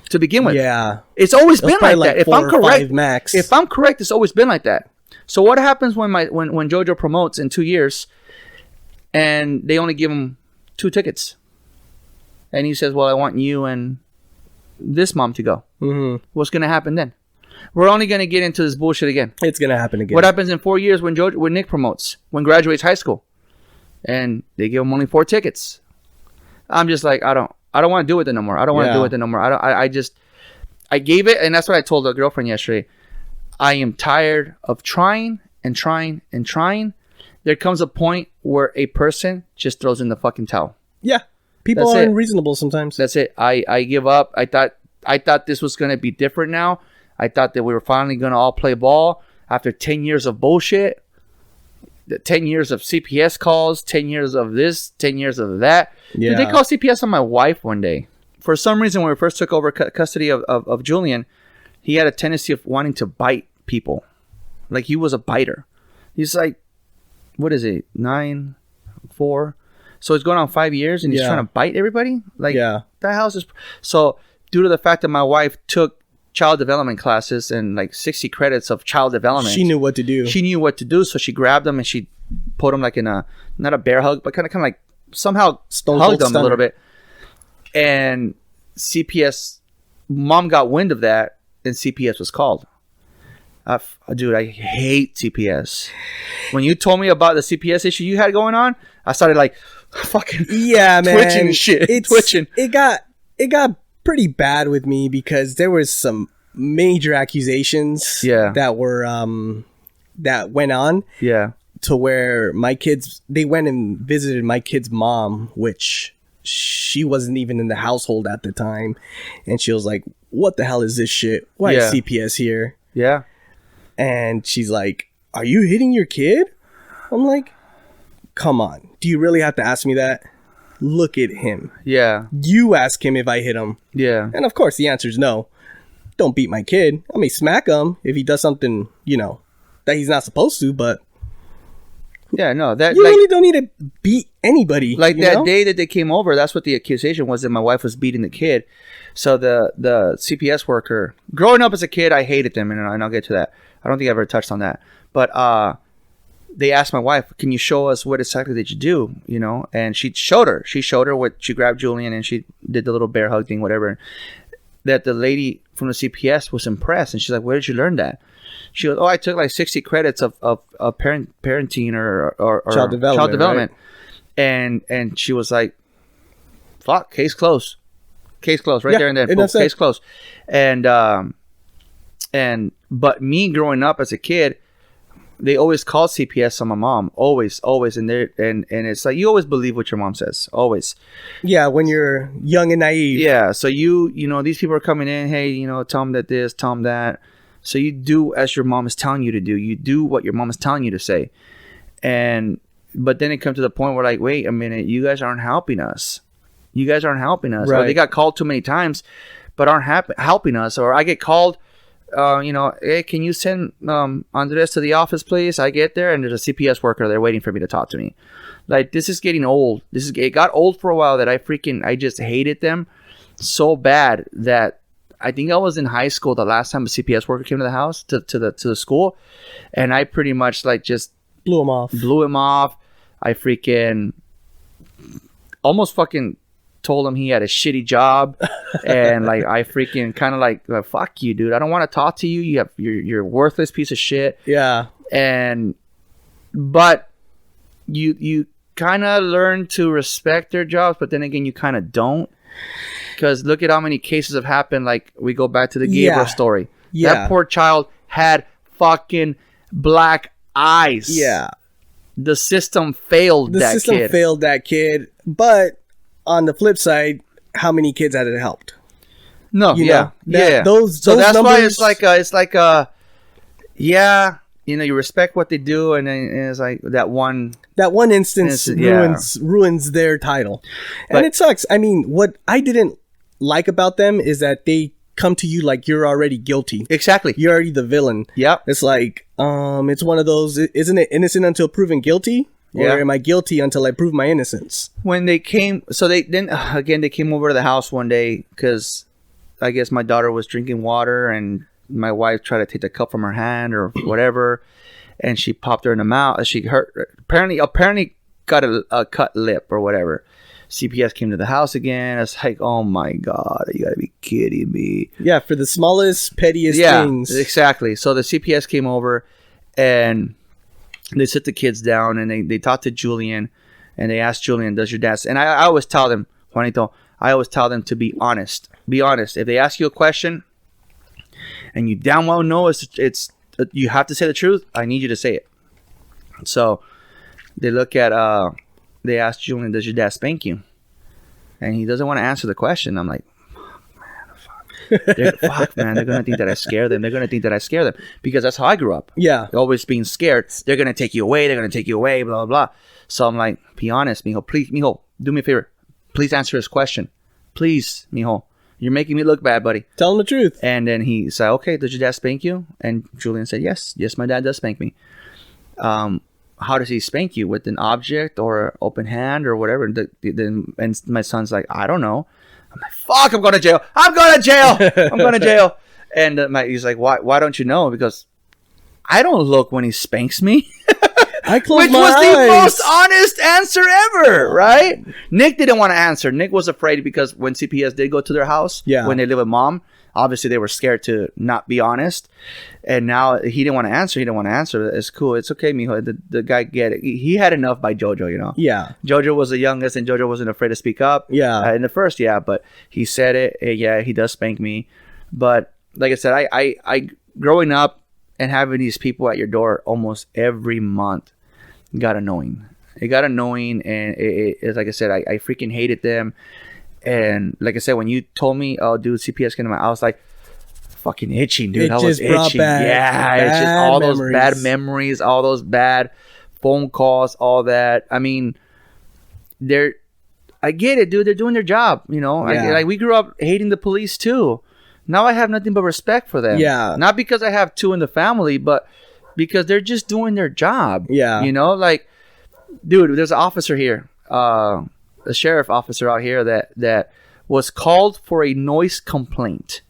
to begin with. Yeah. It's always been like that. If I'm correct, max. If I'm correct, it's always been like that. So what happens when Jojo promotes in 2 years? and they only give him 2 tickets. And he says, well, I want you and this mom to go. Mm-hmm. What's going to happen then? We're only going to get into this bullshit again. It's going to happen again. What happens in 4 years when Nick promotes, when graduates high school, and they give him only 4 tickets? I'm just like, I don't want to do it no more. I don't want to do it no more. I gave it, and that's what I told the girlfriend yesterday. I am tired of trying and trying and trying. There comes a point where a person just throws in the fucking towel. Yeah. People are unreasonable sometimes. That's it. I give up. I thought this was going to be different now. I thought that we were finally going to all play ball after 10 years of bullshit. 10 years of CPS calls, 10 years of this, 10 years of that. Yeah. Dude, they called CPS on my wife one day. For some reason, when we first took over custody of Julian, he had a tendency of wanting to bite people. Like, he was a biter. He's like, what is it, 9, 4? So it's going on 5 years, and he's trying to bite everybody? Like, that house is... So, due to the fact that my wife took child development classes and like 60 credits of child development, she knew what to do. So she grabbed him and she put him like in a, not a bear hug, but kind of like somehow Stone hugged him stunner. a little bit. And CPS, mom got wind of that, and CPS was called. Dude, I hate CPS. When you told me about the CPS issue you had going on, I started like fucking man, twitching shit. Twitching. It got pretty bad with me because there was some major accusations that were that went on to where my kids, they went and visited my kid's mom, which she wasn't even in the household at the time, and she was like, what the hell is this shit? Why is CPS here? And she's like, are you hitting your kid? I'm like, come on, do you really have to ask me that? Look at him. You ask him if I hit him. And of course the answer is no. Don't beat my kid. I may smack him if he does something, that he's not supposed to, but that you really don't need to beat anybody. Like that day that they came over, that's what the accusation was, that my wife was beating the kid. So the CPS worker, growing up as a kid, I hated them, and I'll get to that. I don't think I ever touched on that. But they asked my wife, can you show us what exactly did you do? And she showed her what she grabbed Julian and she did the little bear hug thing, whatever. That the lady from the CPS was impressed, and she's like, where did you learn that? She goes, I took like 60 credits of parenting or child development. Right? And she was like, fuck, case closed right there and then. Boom, case closed. But me growing up as a kid, they always called CPS on my mom, always, and it's like, you always believe what your mom says, always. When you're young and naive. So these people are coming in, hey, tell them that this, tell them that. So you do as your mom is telling you to do. You do what your mom is telling you to say. But then it comes to the point where, like, wait a minute, you guys aren't helping us. Right. Or they got called too many times, but aren't helping us. Or I get called, hey, can you send Andres to the office, please? I get there and there's a CPS worker there waiting for me to talk to me. Like, this is getting old. It got old for a while that I just hated them so bad that I think I was in high school the last time a CPS worker came to the house, to the school, and I pretty much like just blew him off. I freaking almost fucking told him he had a shitty job, and like I freaking kind of like, fuck you, dude. I don't want to talk to you. You're a worthless piece of shit. But you kind of learn to respect their jobs, but then again, you kind of don't. Because look at how many cases have happened. Like, we go back to the Gabriel story. That poor child had fucking black eyes. The system failed that kid. But on the flip side, how many kids had it helped? No, Those so that's numbers... why it's like you respect what they do, and then it's like that one instance ruins their title. And it sucks. I mean, what I didn't like about them is that they come to you like you're already guilty. Exactly. You're already the villain. It's like, it's one of those, isn't it innocent until proven guilty? Or am I guilty until I prove my innocence? When they came, so they came over to the house one day because I guess my daughter was drinking water and my wife tried to take the cup from her hand or whatever, and she popped her in the mouth. She hurt. Apparently, got a cut lip or whatever. CPS came to the house again. It's like, oh my God, you gotta be kidding me. Yeah, for the smallest, pettiest things. Exactly. So the CPS came over and they sit the kids down and they talked to Julian and they asked Julian, does your dad... And I always tell them, Juanito, I always tell them to be honest. Be honest. If they ask you a question and you damn well know it's you have to say the truth, I need you to say it. So they look at... They asked Julian, does your dad spank you? And he doesn't want to answer the question. I'm like, fuck, man. They're going to think that I scare them. They're going to think that I scare them. Because that's how I grew up. Yeah. Always being scared. They're going to take you away. They're going to take you away, blah, blah, blah. So I'm like, be honest, mijo. Please, mijo, do me a favor. Please answer his question. Please, mijo. You're making me look bad, buddy. Tell him the truth. And then he said, okay, does your dad spank you? And Julian said, yes. Yes, my dad does spank me. How does he spank you? With an object or open hand or whatever? And my son's like, I don't know. I'm like, fuck, I'm going to jail. I'm going to jail. I'm going to jail. And he's like, why don't you know? Because I don't look when he spanks me. I close Which my was eyes. the most honest answer ever, right? Nick didn't want to answer. Nick was afraid because when CPS did go to their house, when they live with mom, obviously they were scared to not be honest. And now he didn't want to answer. He didn't want to answer. It's cool. It's okay, mijo. The guy get it. He had enough by Jojo, you know? Yeah. Jojo was the youngest and Jojo wasn't afraid to speak up. Yeah. In the first, but he said it. Yeah, he does spank me. But like I said, I growing up and having these people at your door almost every month got annoying. It got annoying, and it's like I said, I freaking hated them. And like I said, when you told me, oh, dude, CPS came to I was like, fucking itching, dude. I was itching. It's just all those bad memories, all those bad phone calls, all that. I mean, I get it, dude. They're doing their job, you know. Like we grew up hating the police too. Now I have nothing but respect for them. Yeah. Not because I have two in the family, but because they're just doing their job. Yeah. You know, like, dude, there's an officer here, a sheriff officer out here that was called for a noise complaint.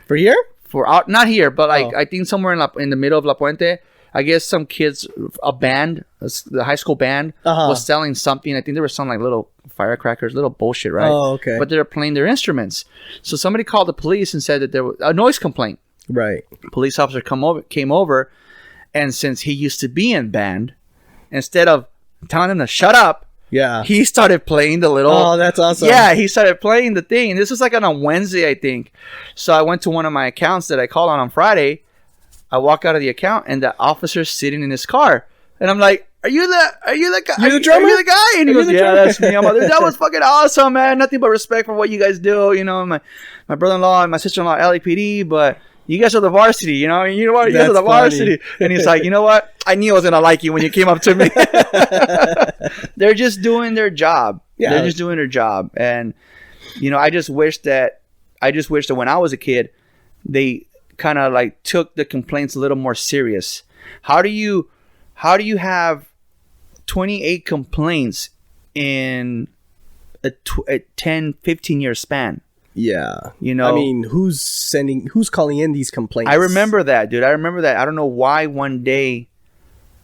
For here? Not here, but like I think somewhere in the middle of La Puente. I guess some kids, a band, the high school band, was selling something. I think there were some like little firecrackers, little bullshit, right? Oh, okay. But they were playing their instruments. So somebody called the police and said that there was a noise complaint. Right. Police officer came over, and since he used to be in band, instead of telling him to shut up, he started playing the little... Oh, that's awesome. Yeah, he started playing the thing. And this was like on a Wednesday, I think. So I went to one of my accounts that I called on Friday. I walk out of the account, and the officer's sitting in his car. And I'm like, are you the guy? You're the drummer? Are you the guy? And he goes, yeah, that's me. I'm like, that was fucking awesome, man. Nothing but respect for what you guys do. You know, my brother-in-law and my sister-in-law, LAPD, but... You guys are the varsity, you know? You know what? You guys are the varsity. And he's like, you know what? I knew I was going to like you when you came up to me. They're just doing their job. Yeah. They're just doing their job. And, you know, I just wish that when I was a kid, they kind of like took the complaints a little more serious. How do you have 28 complaints in a 10, 15 year span? Yeah. You know, I mean, who's calling in these complaints? I remember that, dude. I don't know why one day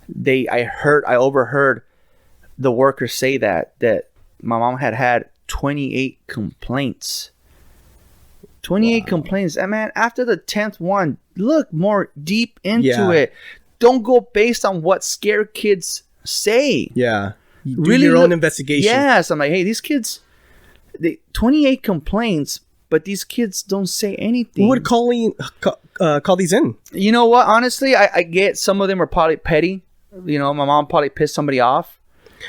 I overheard the workers say that my mom had 28 complaints. 28 complaints. And man, after the 10th one, look more deep into it. Don't go based on what scared kids say. Yeah. Do your own investigation. Yes. I'm like, hey, these kids... 28 complaints, but these kids don't say anything. Who would call these in? You know what? Honestly, I get some of them are probably petty. You know, my mom probably pissed somebody off,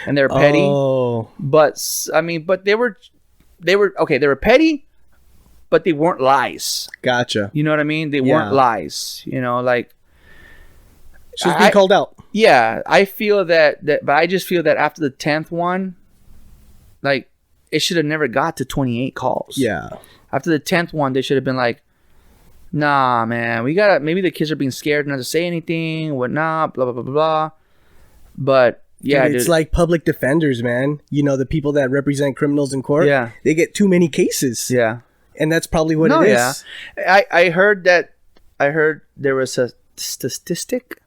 and they're petty. Oh. But I mean, but they were okay. They were petty, but they weren't lies. Gotcha. You know what I mean? They weren't lies. You know, like she was being called out. Yeah, I feel that, but I just feel that after the 10th one, like. It should have never got to 28 calls. Yeah. After the 10th one, they should have been like, nah, man, maybe the kids are being scared not to say anything, whatnot, blah, blah, blah, blah, blah. But, yeah. Dude, it's like public defenders, man. You know, the people that represent criminals in court. Yeah. They get too many cases. Yeah. And that's probably what it is. I heard there was a statistic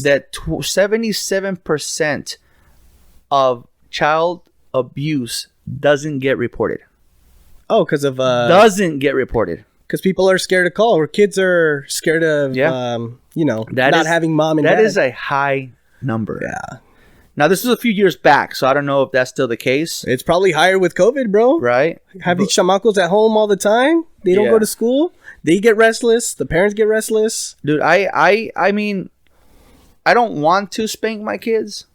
that 77% of child abuse doesn't get reported. Oh, because of doesn't get reported. Because people are scared to call, or kids are scared of not having mom and dad. That is a high number. Yeah. Now this was a few years back, so I don't know if that's still the case. It's probably higher with COVID, bro. Right? Have these chamacos at home all the time. They don't go to school. They get restless. The parents get restless. Dude, I mean, I don't want to spank my kids,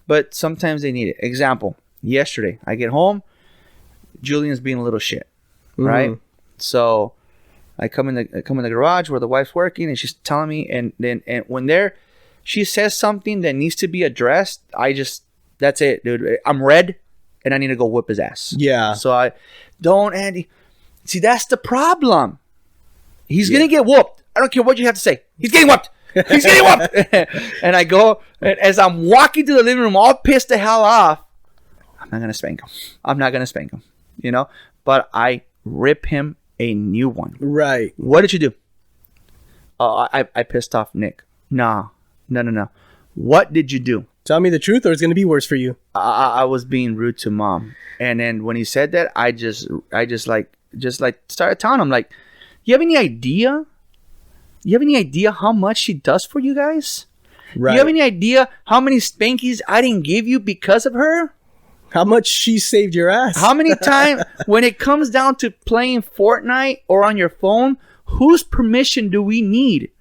but sometimes they need it. Example, yesterday, I get home, Julian's being a little shit, right? So I come in the garage where the wife's working, and she's telling me, and when she says something that needs to be addressed, that's it, dude. I'm red, and I need to go whip his ass. Yeah. So Andy. See, that's the problem. He's gonna get whooped. I don't care what you have to say. He's getting whooped. He's getting whooped. And I go, and as I'm walking to the living room, all pissed the hell off, I'm not gonna spank him. You know, but I rip him a new one. Right. What did you do? I pissed off Nick. No. What did you do? Tell me the truth, or it's gonna be worse for you. I was being rude to mom, and then when he said that, I just started telling him, like, you have any idea? You have any idea how much she does for you guys? Right. You have any idea how many spankies I didn't give you because of her? How much she saved your ass? How many times, when it comes down to playing Fortnite or on your phone, whose permission do we need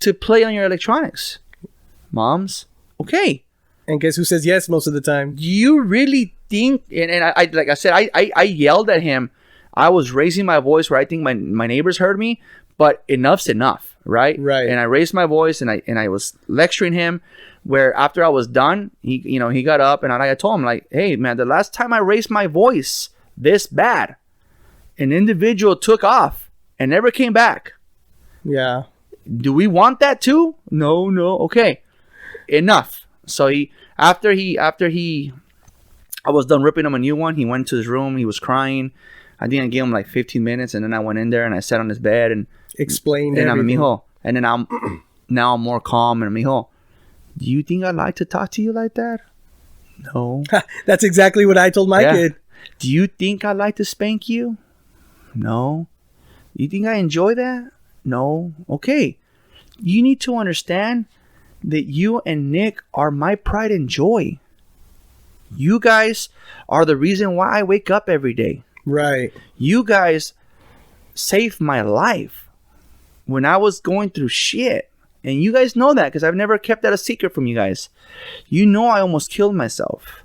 to play on your electronics? Mom's. Okay. And guess who says yes most of the time? Do you really think, and I like I said, I yelled at him. I was raising my voice where I think my neighbors heard me, but enough's enough, right? Right. And I raised my voice, and I was lecturing him, where after I was done, he got up, and I told him, like, hey man, the last time I raised my voice this bad, an individual took off and never came back. Yeah. Do we want that too? No. Okay. Enough. So after I was done ripping him a new one, he went to his room, he was crying. I think I gave him like 15 minutes, and then I went in there and I sat on his bed and explained everything. I'm mijo. And then I'm more calm, and mijo, do you think I'd like to talk to you like that? No. That's exactly what I told my kid. Do you think I'd like to spank you? No. You think I enjoy that? No. Okay. You need to understand that you and Nick are my pride and joy. You guys are the reason why I wake up every day. Right. You guys saved my life when I was going through shit. And you guys know that because I've never kept that a secret from you guys. You know I almost killed myself.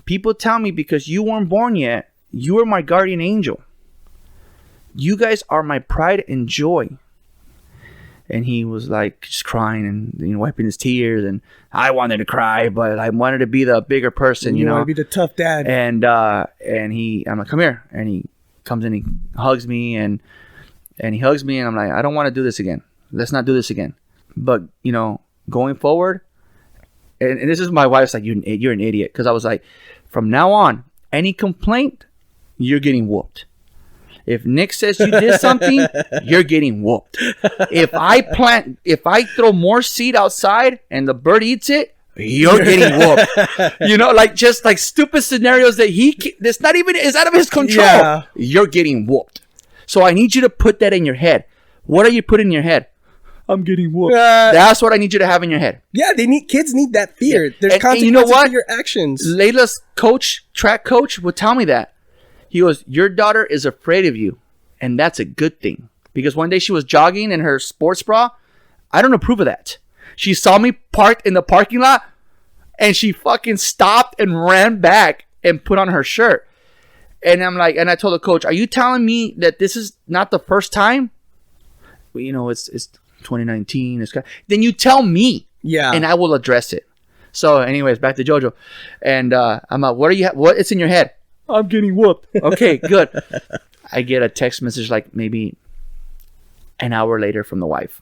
People tell me because you weren't born yet, you are my guardian angel. You guys are my pride and joy. And he was like just crying and wiping his tears, and I wanted to cry, but I wanted to be the bigger person, you know. Want to be the tough dad. And I'm like, come here, and he comes in, he hugs me, and he hugs me, and I'm like, I don't want to do this again. Let's not do this again. But going forward, and this is my wife's like, you're an idiot, because I was like, from now on, any complaint, you're getting whooped. If Nick says you did something, you're getting whooped. If I throw more seed outside and the bird eats it, you're getting whooped. Just like stupid scenarios that's not even is out of his control. Yeah. You're getting whooped. So I need you to put that in your head. What are you putting in your head? I'm getting whooped. That's what I need you to have in your head. Yeah, kids need that fear. There's consequences you know what? for your actions. Layla's track coach, would tell me that. He goes, your daughter is afraid of you, and that's a good thing. Because one day she was jogging in her sports bra. I don't approve of that. She saw me parked in the parking lot, and she fucking stopped and ran back and put on her shirt. And I'm like, and I told the coach, are you telling me that this is not the first time? Well, it's 2019. Then you tell me. Yeah. And I will address it. So anyways, back to JoJo. And I'm like, what's in your head? I'm getting whooped. Okay, good. I get a text message like maybe an hour later from the wife.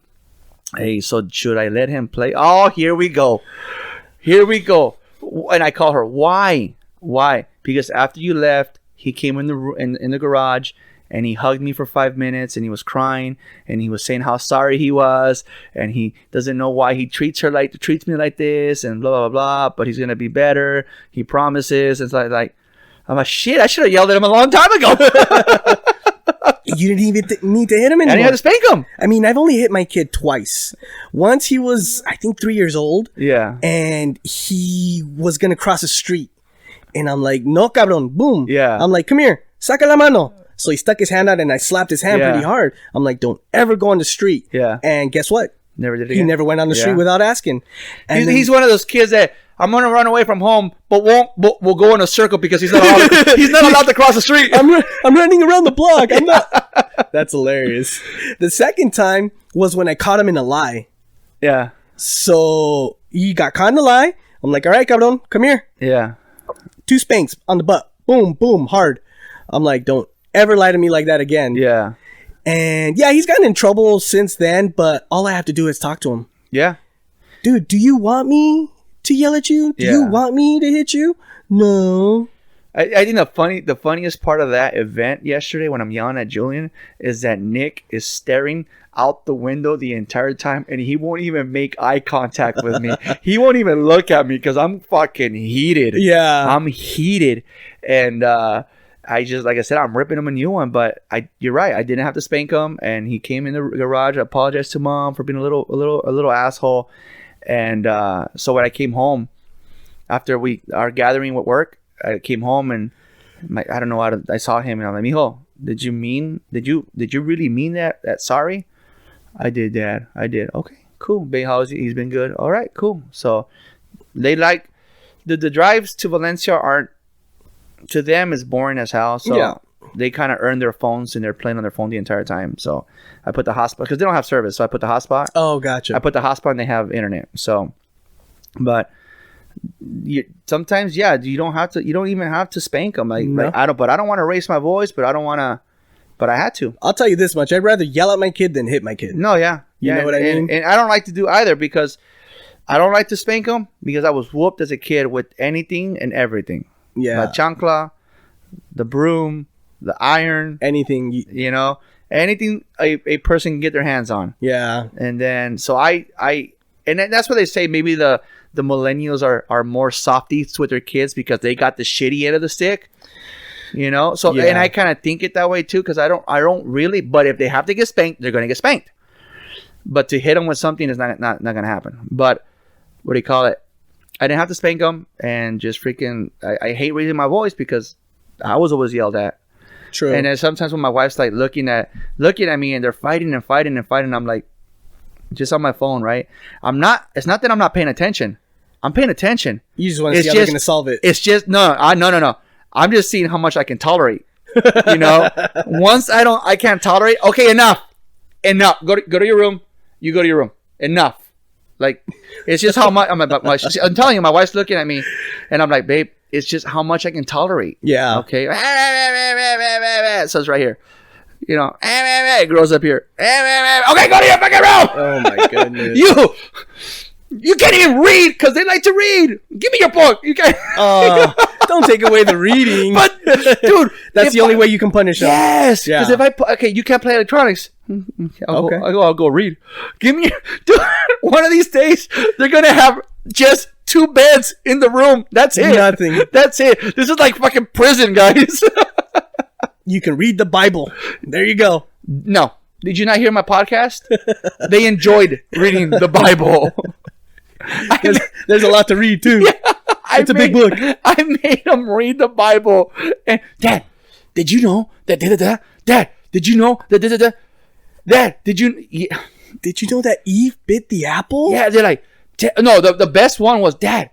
Hey, so should I let him play? Oh, here we go. And I call her. Why? Because after you left, he came in the garage and he hugged me for 5 minutes, and he was crying, and he was saying how sorry he was, and he doesn't know why he treats me like this, and blah blah blah. But he's gonna be better. He promises. It's like I'm like, shit. I should have yelled at him a long time ago. You didn't even need to hit him anymore. And you had to spank him. I mean, I've only hit my kid twice. Once he was, I think, 3 years old. Yeah. And he was going to cross the street. And I'm like, no, cabrón. Boom. Yeah. I'm like, come here. Saca la mano. So he stuck his hand out and I slapped his hand pretty hard. I'm like, don't ever go on the street. Yeah. And guess what? Never did it He again. never went on the street without asking. And he's one of those kids that I'm gonna run away from home, but we'll go in a circle because he's not allowed to cross the street. I'm running around the block. I'm not. That's hilarious. The second time was when I caught him in a lie. Yeah. So he got caught in a lie. I'm like, all right, cabrón, come here. Yeah. 2 spanks on the butt. Boom, boom, hard. I'm like, don't ever lie to me like that again. Yeah. And yeah, he's gotten in trouble since then, but all I have to do is talk to him. Yeah. Dude, do you want me to yell at you? Do you want me to hit you? No. I think the funniest part of that event yesterday when I'm yelling at Julian is that Nick is staring out the window the entire time and he won't even make eye contact with me. He won't even look at me because I'm fucking heated. Yeah. I'm heated. And I just, like I said, I'm ripping him a new one, but you're right. I didn't have to spank him, and he came in the garage. I apologized to Mom for being a little asshole. And so when I came home after our gathering with work, I came home and I don't know how I saw him and I'm like, mijo, did you really mean that sorry? I did, Dad. I did. Okay, cool. Babe, how is he? He's been good. All right, cool. So they like the drives to Valencia aren't, to them, is boring as hell. So they kind of earn their phones and they're playing on their phone the entire time. So I put the hotspot because they don't have service. So I put the hotspot. Oh, gotcha. I put the hotspot and they have internet. So, but sometimes, you don't even have to spank them. Like I don't want to raise my voice, but I had to. I'll tell you this much. I'd rather yell at my kid than hit my kid. No, yeah. You know what I mean? And I don't like to do either because I don't like to spank them because I was whooped as a kid with anything and everything. Yeah. La chancla, the broom, the iron. Anything. Anything a person can get their hands on. Yeah. And then, so and that's what they say. Maybe the millennials are more softies with their kids because they got the shitty end of the stick. So and I kind of think it that way too because I don't really. But if they have to get spanked, they're gonna get spanked. But to hit them with something is not gonna happen. But what do you call it? I didn't have to spank them, and just freaking. I hate raising my voice because I was always yelled at. True. And then sometimes when my wife's like looking at me and they're fighting, I'm like, just on my phone, right? It's not that I'm not paying attention. I'm paying attention. You just want to see how they're gonna solve it. It's just no. I'm just seeing how much I can tolerate. Once I can't tolerate. Okay, enough. Go to your room. You go to your room. Enough. Like, it's just how much I'm telling you, my wife's looking at me and I'm like, babe, it's just how much I can tolerate. Yeah. Okay. So it's right here. It grows up here. Okay, go to your fucking room. Oh my goodness. You can't even read because they like to read. Give me your book. You can't. Don't take away the reading. But dude, that's the only way you can punish them. Yes. Because if you can't play electronics. I'll go read. Give me, dude. One of these days, they're gonna have just 2 beds in the room. That's it. Nothing. That's it. This is like fucking prison, guys. You can read the Bible. There you go. No. Did you not hear my podcast? They enjoyed reading the Bible. There's a lot to read too. Yeah, it's a big book. I made them read the Bible. And Dad, did you know that Dad, did you know that Dad, did you? Yeah. Did you know that Eve bit the apple? Yeah, they're like, no. The best one was, Dad,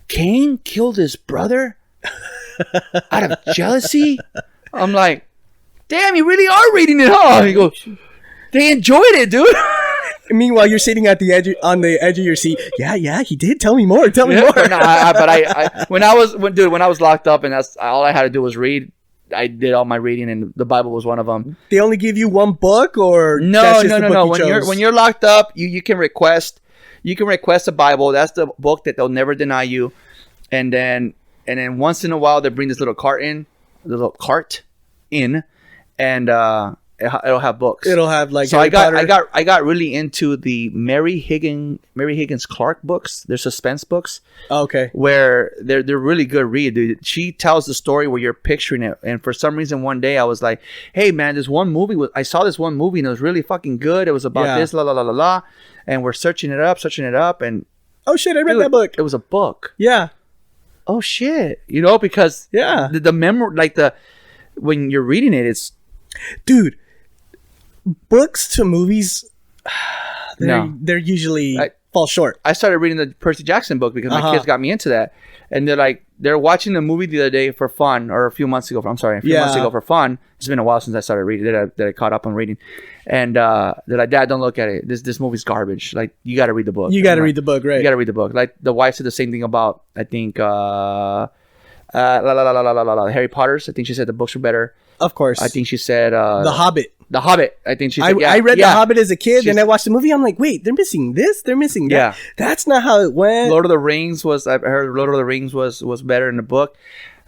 Cain killed his brother out of jealousy. I'm like, damn, you really are reading it, huh? He goes, they enjoyed it, dude. Meanwhile, you're sitting at the edge of your seat. Yeah, he did. Tell me more. Tell me more. No, when I was locked up and that's all I had to do was read. I did all my reading, and the Bible was one of them. They only give you one book, or no. When you're locked up, you can request a Bible. That's the book that they'll never deny you. And then once in a while they bring this little cart in, and it'll have books. It'll have like. So Harry Potter. I got really into the Mary Higgins Clark books. They're suspense books. Okay. Where they're really good read, dude. She tells the story where you're picturing it, and for some reason one day I was like, "Hey man, I saw this one movie and it was really fucking good. It was about this, la la la la la," and we're searching it up, and oh shit, I read that book. It was a book. Yeah. Oh shit, because the memory, like when you're reading it, it's dude. Books to movies, they're usually fall short. I started reading the Percy Jackson book because my kids got me into that, and they're watching the movie the other day for fun, or a few months ago for fun. It's been a while since I started reading that I caught up on reading, and they're like, "Dad, don't look at it. This movie's garbage. Like, you got to read the book. You got to read the book, right? You got to read the book." Like the wife said the same thing about, I think, Harry Potter's. I think she said the books were better. Of course. I think she said The Hobbit. The Hobbit. I think she said, I read The Hobbit as a kid, and I watched the movie. I'm like, wait, they're missing this. They're missing that. Yeah. That's not how it went. Lord of the Rings was better in the book.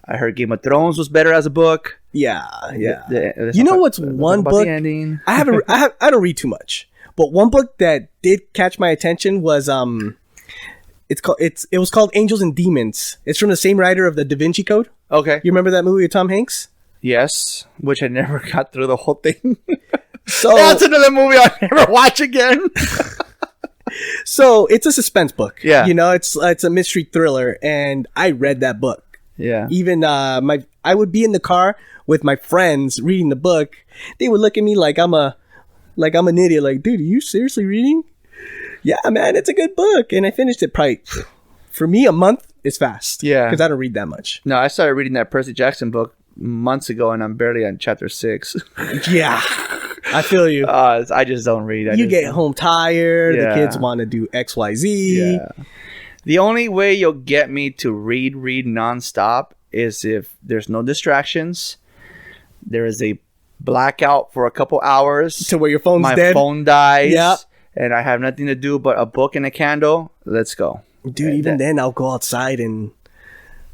I heard Game of Thrones was better as a book. Yeah. You know what's one book? I don't read too much, but one book that did catch my attention was it was called Angels and Demons. It's from the same writer of the Da Vinci Code. Okay. You remember that movie with Tom Hanks? Yes, which I never got through the whole thing. So that's another movie I'll never watch again. So it's a suspense book. Yeah. It's a mystery thriller, and I read that book. Yeah. Even I would be in the car with my friends reading the book. They would look at me like I'm an idiot. Like, dude, are you seriously reading? Yeah, man, it's a good book. And I finished it probably, for me, a month is fast. Yeah. Because I don't read that much. No, I started reading that Percy Jackson book months ago, and I'm barely on chapter 6. Yeah. I feel you. I just don't read. You get home tired. Yeah. The kids want to do X, Y, Z. Yeah. The only way you'll get me to read nonstop is if there's no distractions. There is a blackout for a couple hours. To where your phone's dead. My phone dies. Yeah. And I have nothing to do but a book and a candle. Let's go. Dude, even then I'll go outside and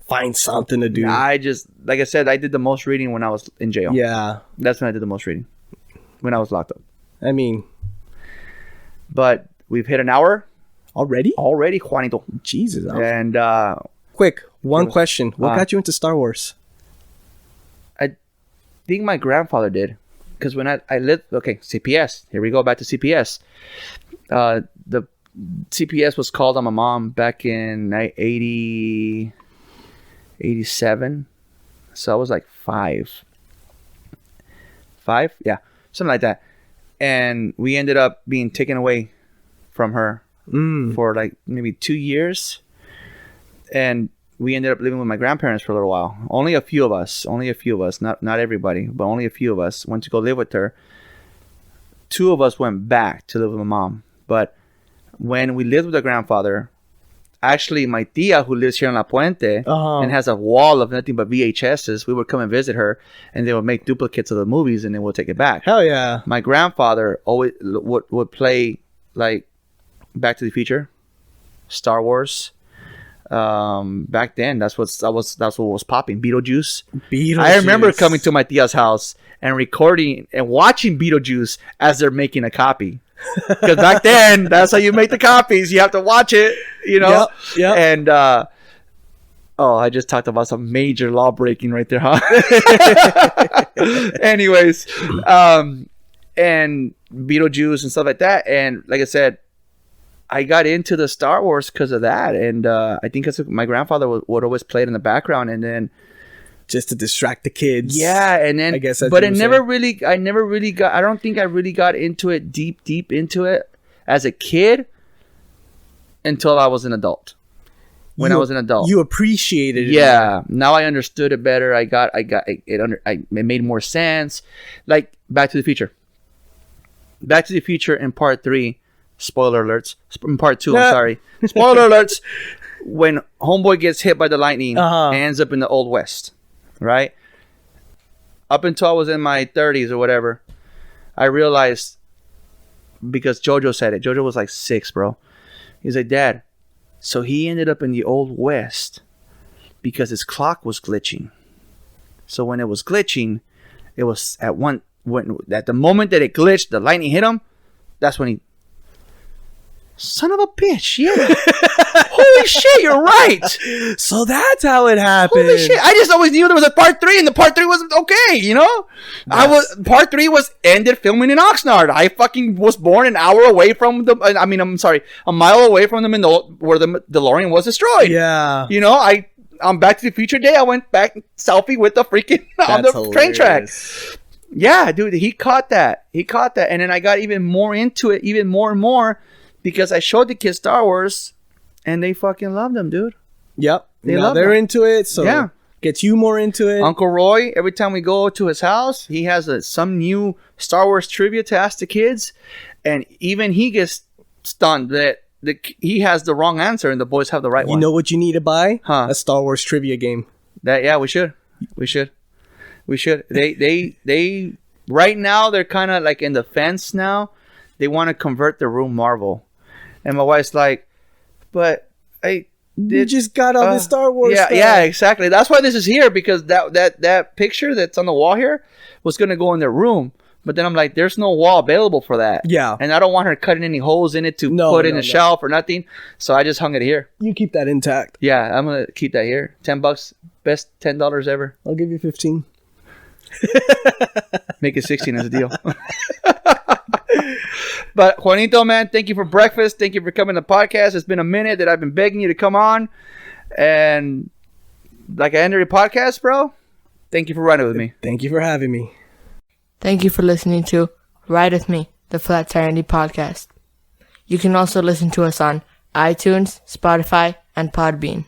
find something to do. Like I said, I did the most reading when I was in jail. Yeah. That's when I did the most reading. When I was locked up. I mean. But we've hit an hour. Already, Juanito. Jesus. And quick, one question. What got you into Star Wars? I think my grandfather did. Because when I lived... Okay, CPS. Here we go, back to CPS. The CPS was called on my mom back in 87. So I was like 5. 5? Yeah. Something like that. And we ended up being taken away from her for like maybe 2 years. And we ended up living with my grandparents for a little while. Only a few of us, not everybody, but only a few of us went to go live with her. 2 of us went back to live with my mom. But when we lived with her grandfather, actually my tia who lives here in La Puente and has a wall of nothing but VHSs, we would come and visit her, and they would make duplicates of the movies, and then we'll take it back. Hell yeah. My grandfather always would play like Back to the Future, Star Wars. Back then, that's what was popping. Beetlejuice. I remember coming to my tia's house and recording and watching Beetlejuice as they're making a copy. Because back then, that's how you make the copies. You have to watch it, Yep. And I just talked about some major law breaking right there, huh? Anyways, and Beetlejuice and stuff like that. And like I said, I got into the Star Wars because of that, and I think my grandfather would always play it in the background, and then just to distract the kids. Yeah, and then I guess that's but I don't think I really got into it deep into it as a kid until I was an adult. When I was an adult, you appreciated it. Yeah, now I understood it better. It made more sense. Like Back to the Future. Back to the Future in part 3. Spoiler alerts. In part 2, I'm sorry. Spoiler alerts. When homeboy gets hit by the lightning, ends up in the Old West, right? Up until I was in my 30s or whatever, I realized, because JoJo said it. JoJo was like 6, bro. He's like, Dad, so he ended up in the Old West because his clock was glitching. So when it was glitching, it was at the moment that it glitched, the lightning hit him. That's when he. Son of a bitch! Yeah. Holy shit! You're right. So that's how it happened. Holy shit! I just always knew there was a part 3, and the part 3 wasn't okay. You know, part 3 was ended filming in Oxnard. I fucking was born an hour away from the. I mean, I'm sorry, a mile away from where the DeLorean was destroyed. Yeah. You know, on Back to the Future Day, I went back selfie with the freaking on the train track. Yeah, dude, he caught that. And then I got even more into it, even more and more, because I showed the kids Star Wars, and they fucking loved them, dude. Yep. They're into it, so yeah. Gets you more into it. Uncle Roy, every time we go to his house, he has some new Star Wars trivia to ask the kids, and even he gets stunned that he has the wrong answer and the boys have the right one. You know what you need to buy? Huh? A Star Wars trivia game. We should. They right now they're kind of like in the fence now. They want to convert the room Marvel, and my wife's like, "But you just got all the Star Wars stuff." Yeah, exactly. That's why this is here, because that picture that's on the wall here was gonna go in their room. But then I'm like, there's no wall available for that. Yeah. And I don't want her cutting any holes in it to put in a shelf or nothing. So I just hung it here. You keep that intact. Yeah, I'm going to keep that here. $10. Best $10 ever. I'll give you 15. Make it 16 as a deal. But Juanito, man, thank you for breakfast. Thank you for coming to the podcast. It's been a minute that I've been begging you to come on. And like I ended the podcast, bro, thank you for riding with me. Thank you for having me. Thank you for listening to Ride With Me, the Flat Tire Indie Podcast. You can also listen to us on iTunes, Spotify, and Podbean.